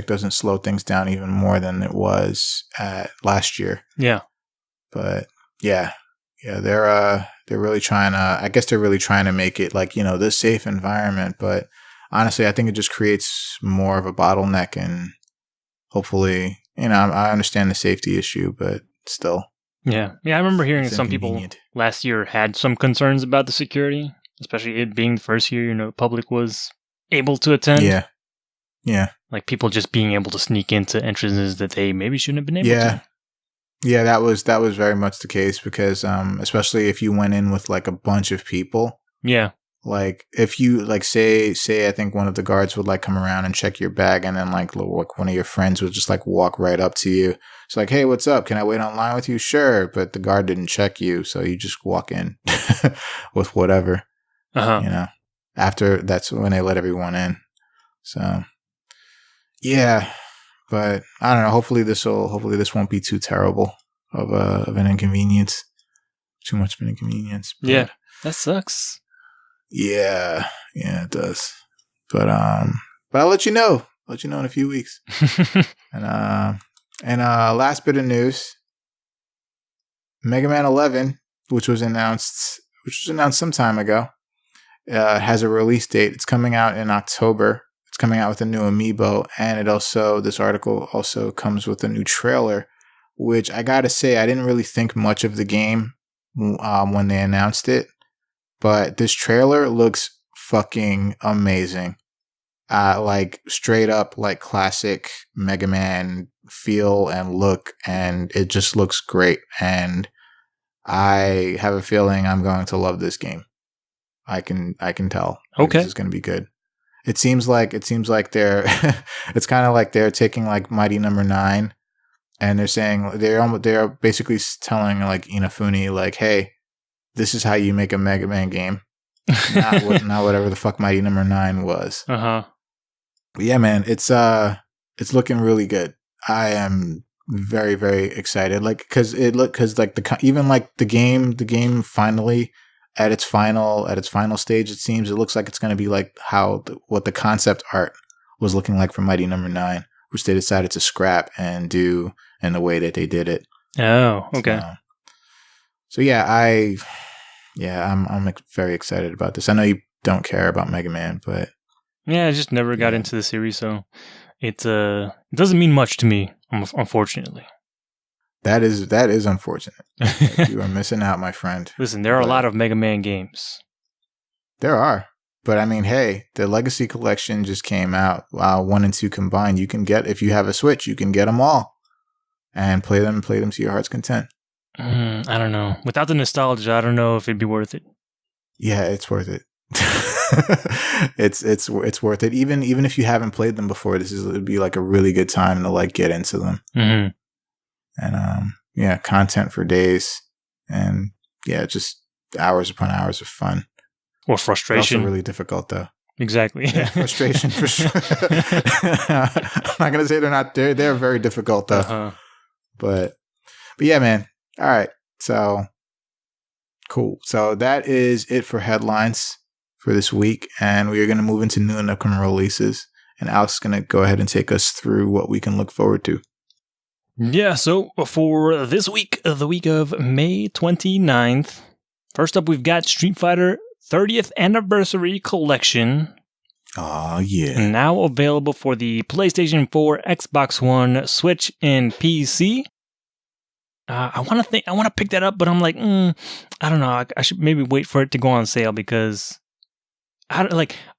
doesn't slow things down even more than it was last year.
Yeah.
But yeah, they're really trying to. I guess they're really trying to make it like this safe environment. But honestly, I think it just creates more of a bottleneck, and hopefully, I understand the safety issue, but still.
Yeah. I remember hearing some people last year had some concerns about the security, especially it being the first year. The public was able to attend.
Yeah.
Like people just being able to sneak into entrances that they maybe shouldn't have been able to.
Yeah, that was very much the case because especially if you went in with like a bunch of people.
Yeah.
Like if you like say I think one of the guards would like come around and check your bag, and then like one of your friends would just like walk right up to you. It's like, "Hey, what's up? Can I wait online with you?" Sure, but the guard didn't check you, so you just walk in with whatever. After that's when they let everyone in. So yeah. But I don't know. Hopefully this won't be too terrible of an inconvenience. Too much of an inconvenience. But
yeah, that sucks.
Yeah, it does. But I'll let you know. I'll let you know in a few weeks. And last bit of news: Mega Man 11, which was announced some time ago, has a release date. It's coming out in October. It's coming out with a new amiibo, and this article also comes with a new trailer, which I gotta say, I didn't really think much of the game when they announced it, but this trailer looks fucking amazing. Like straight up like classic Mega Man feel and look, and it just looks great, and I have a feeling I'm going to love this game. I can tell.
Okay.
This is going to be good. It seems like they're it's kind of like they're taking like Mighty Number 9, and they're saying they're basically telling like Inafune like, hey, this is how you make a Mega Man game, not whatever the fuck Mighty Number 9 was.
But
yeah, man, it's looking really good. I am very, very excited. Like because like the game finally. At its final stage, it seems it looks like it's going to be like what the concept art was looking like for Mighty Number 9, which they decided to scrap and do in the way that they did it.
Oh, okay.
So yeah, I'm very excited about this. I know you don't care about Mega Man, but
yeah, I just never got into the series, so it doesn't mean much to me, unfortunately.
That is unfortunate. You are missing out, my friend.
Listen, there are a lot of Mega Man games.
There are. But I mean, hey, the Legacy Collection just came out. 1 and 2 combined. You can get, if you have a Switch, you can get them all and play them to your heart's content.
I don't know. Without the nostalgia, I don't know if it'd be worth it.
Yeah, it's worth it. It's worth it. Even if you haven't played them before, it'd be like a really good time to like get into them.
Mm-hmm.
And content for days, and just hours upon hours of fun
or frustration.
Also really difficult though.
Exactly.
Yeah, frustration for sure. I'm not gonna say they're not. They're very difficult though. But yeah, man. All right, so cool. So that is it for headlines for this week, and we are gonna move into new and upcoming releases. And Alex is gonna go ahead and take us through what we can look forward to.
Yeah, so for this week, the week of May 29th, first up we've got Street Fighter 30th Anniversary Collection.
Oh, yeah.
Now available for the PlayStation 4, Xbox One, Switch, and PC. I want to pick that up, but I'm like, I don't know. I should maybe wait for it to go on sale because I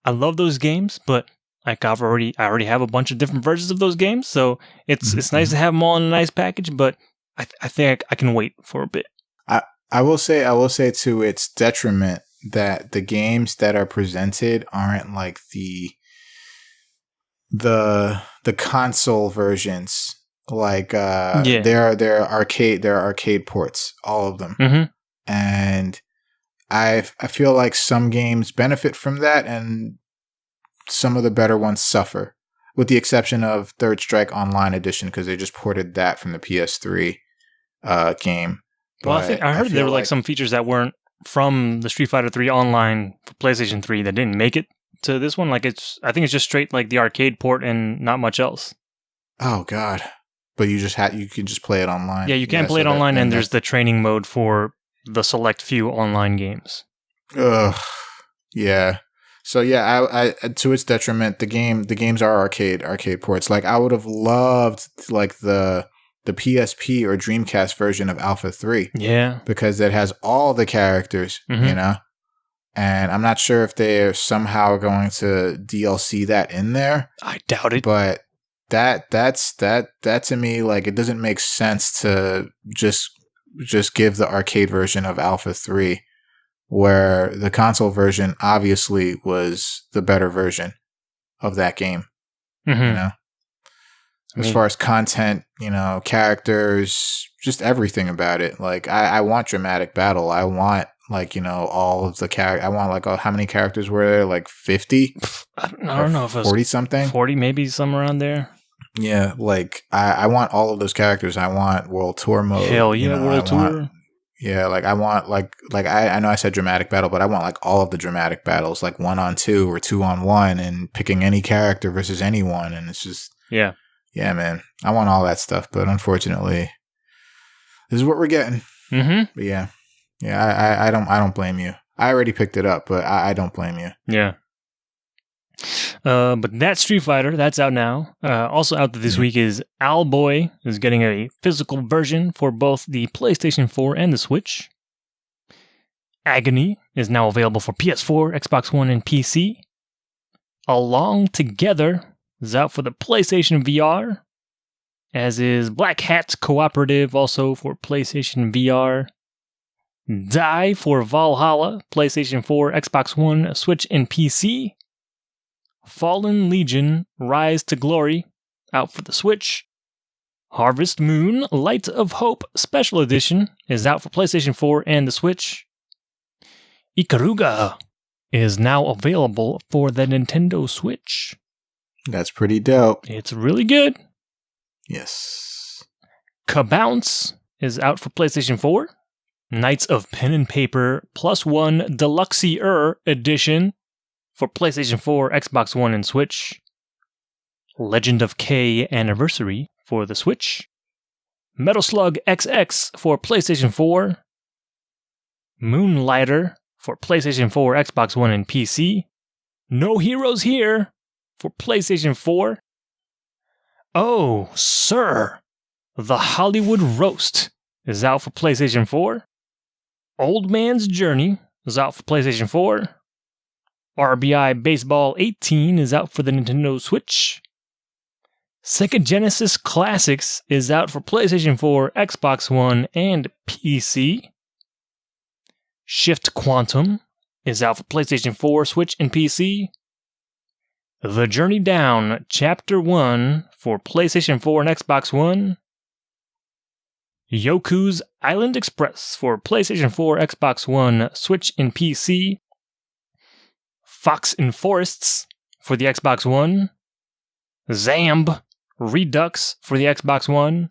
love those games, but like I already have a bunch of different versions of those games, so it's nice to have them all in a nice package. But I think I can wait for a bit.
I will say to its detriment that the games that are presented aren't like the console versions Like they're arcade ports, all of them.
Mm-hmm.
And I feel like some games benefit from that and some of the better ones suffer, with the exception of Third Strike Online Edition, because they just ported that from the PS3 game.
Well, I heard there were like some features that weren't from the Street Fighter 3 Online for PlayStation 3 that didn't make it to this one. Like I think it's just straight like the arcade port and not much else.
Oh God! But you can just play it online.
Yeah, you can play it online, and there's the training mode for the select few online games.
Ugh. Yeah. So yeah, I to its detriment, the games are arcade ports. Like I would have loved like the PSP or Dreamcast version of Alpha 3.
Yeah.
Because it has all the characters, you know? And I'm not sure if they're somehow going to DLC that in there.
I doubt it.
But that to me, like, it doesn't make sense to just give the arcade version of Alpha 3, where the console version obviously was the better version of that game. You know? As far as content, you know, characters, just everything about it. Like, I want dramatic battle. I want, like, you know, all of the characters. I want, like, how many characters were there? Like 50?
I don't know if it was
40 something?
40, maybe, somewhere around there.
Yeah, like, I want all of those characters. I want World Tour mode.
Hell yeah, you know, World Tour.
Yeah, like, I want, like I know I said dramatic battle, but I want, like, all of the dramatic battles, like 1-on-2 or 2-on-1, and picking any character versus anyone, and it's just...
Yeah.
Yeah, man. I want all that stuff, but unfortunately, this is what we're getting. But yeah. I don't blame you. I already picked it up, but I don't blame you.
Yeah. But that Street Fighter, that's out now. Also out this week is Owlboy is getting a physical version for both the PlayStation 4 and the Switch. Agony is now available for PS4, Xbox One, and PC. Along Together is out for the PlayStation VR, as is Black Hat Cooperative, also for PlayStation VR. Die for Valhalla, PlayStation 4, Xbox One, Switch, and PC. Fallen Legion, Rise to Glory, out for the Switch. Harvest Moon, Light of Hope Special Edition is out for PlayStation 4 and the Switch. Ikaruga is now available for the Nintendo Switch.
That's pretty dope.
It's really good.
Yes.
Kabounce is out for PlayStation 4. Knights of Pen and Paper +1 Deluxe-er Edition for PlayStation 4, Xbox One, and Switch. Legend of K Anniversary for the Switch. Metal Slug XX for PlayStation 4. Moonlighter for PlayStation 4, Xbox One, and PC. No Heroes Here for PlayStation 4. Oh, sir! The Hollywood Roast is out for PlayStation 4. Old Man's Journey is out for PlayStation 4. RBI Baseball 18 is out for the Nintendo Switch. Sega Genesis Classics is out for PlayStation 4, Xbox One, and PC. Shift Quantum is out for PlayStation 4, Switch, and PC. The Journey Down Chapter 1 for PlayStation 4 and Xbox One. Yoku's Island Express for PlayStation 4, Xbox One, Switch, and PC. Fox and Forests for the Xbox One. Zamb Redux for the Xbox One.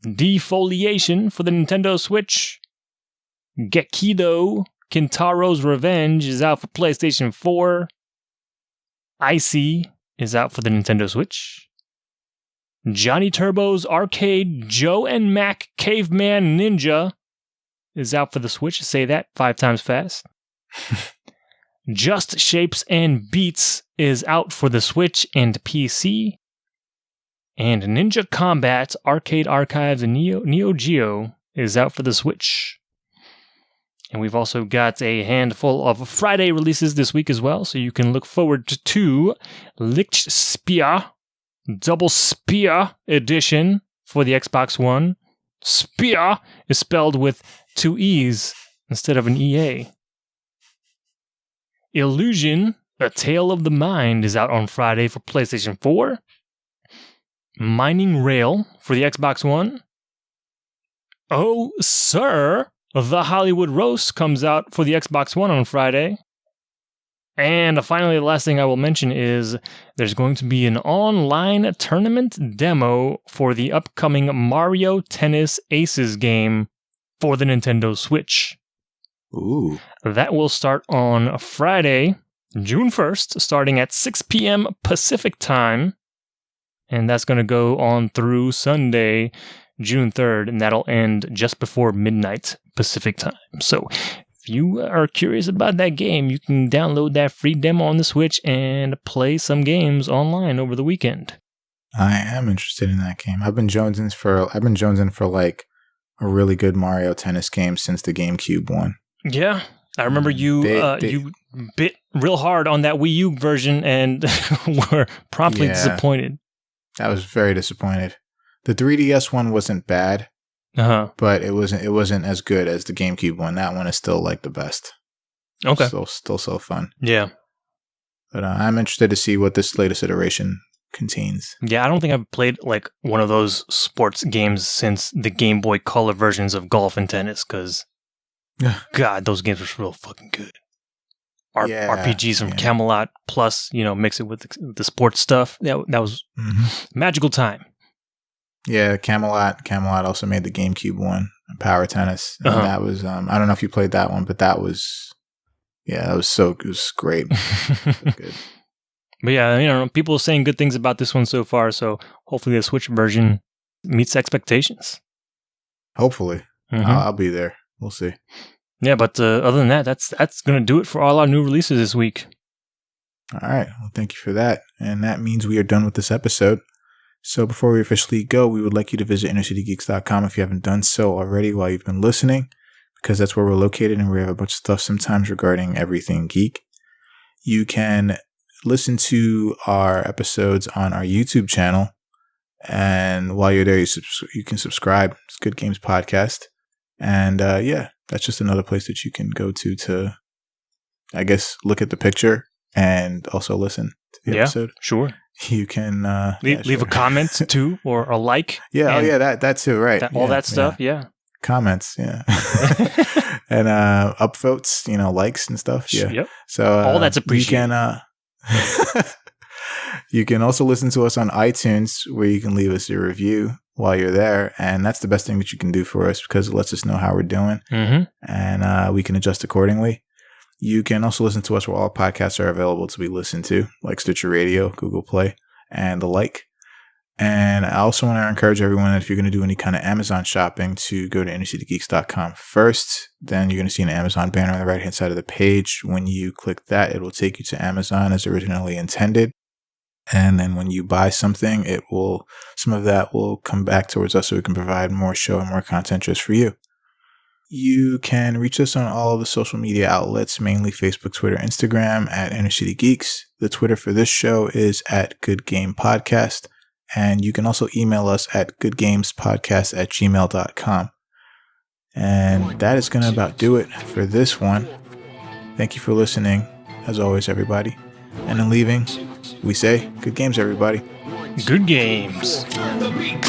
Defoliation for the Nintendo Switch. Gekido Kintaro's Revenge is out for PlayStation 4. Icy is out for the Nintendo Switch. Johnny Turbo's Arcade Joe and Mac Caveman Ninja is out for the Switch. Say that 5 times fast. Just Shapes and Beats is out for the Switch and PC. And Ninja Combat Arcade Archives and Neo Geo is out for the Switch. And we've also got a handful of Friday releases this week as well, so you can look forward to Lichtspiel Double Spear Edition for the Xbox One. Spear is spelled with 2 E's instead of an EA. Illusion, A Tale of the Mind is out on Friday for PlayStation 4. Mining Rail for the Xbox One. Oh, sir, The Hollywood Roast comes out for the Xbox One on Friday. And finally, the last thing I will mention is there's going to be an online tournament demo for the upcoming Mario Tennis Aces game for the Nintendo Switch.
Ooh.
That will start on Friday, June 1st, starting at 6 p.m. Pacific time. And that's going to go on through Sunday, June 3rd, and that'll end just before midnight Pacific time. So if you are curious about that game, you can download that free demo on the Switch and play some games online over the weekend.
I am interested in that game. I've been jonesing for like a really good Mario Tennis game since the GameCube one.
Yeah, I remember you bit real hard on that Wii U version and were promptly disappointed.
I was very disappointed. The 3DS one wasn't bad. But it wasn't as good as the GameCube one. That one is still like the best.
Okay.
Still so fun.
Yeah.
But I'm interested to see what this latest iteration contains.
Yeah, I don't think I've played like one of those sports games since the Game Boy Color versions of golf and tennis, because God, those games were real fucking good. RPGs from Camelot plus, mix it with the sports stuff. That was magical time.
Yeah, Camelot also made the GameCube one, Power Tennis. And that was, I don't know if you played that one, but it was great. Good.
But yeah, people are saying good things about this one so far, so hopefully the Switch version meets expectations.
Hopefully. I'll be there. We'll see.
Yeah, but other than that, that's going to do it for all our new releases this week.
All right. Well, thank you for that. And that means we are done with this episode. So before we officially go, we would like you to visit innercitygeeks.com if you haven't done so already while you've been listening, because that's where we're located and we have a bunch of stuff sometimes regarding everything geek. You can listen to our episodes on our YouTube channel, and while you're there, you can subscribe. It's Good Games Podcast. And that's just another place that you can go to, I guess, look at the picture and also listen to the episode.
Sure.
You can
leave a comment too, or a like.
Yeah, that too, right?
All that stuff, yeah.
Comments, yeah, and upvotes, likes and stuff, yeah.
Yep.
So
all that's appreciated.
You can also listen to us on iTunes, where you can leave us a review while you're there, and that's the best thing that you can do for us because it lets us know how we're doing, and we can adjust accordingly. You can also listen to us where all podcasts are available to be listened to, like Stitcher Radio, Google Play, and the like. And I also want to encourage everyone that if you're going to do any kind of Amazon shopping, to go to innercitygeeks.com first. Then you're going to see an Amazon banner on the right-hand side of the page. When you click that, it will take you to Amazon as originally intended. And then when you buy something, some of that will come back towards us so we can provide more show and more content just for you. You can reach us on all of the social media outlets, mainly Facebook, Twitter, Instagram, at Inner City Geeks. The Twitter for this show is at Good Game Podcast. And you can also email us at goodgamespodcast@gmail.com. And that is going to about do it for this one. Thank you for listening, as always, everybody. And in leaving, we say, good games, everybody.
Good games.
Turn the beat.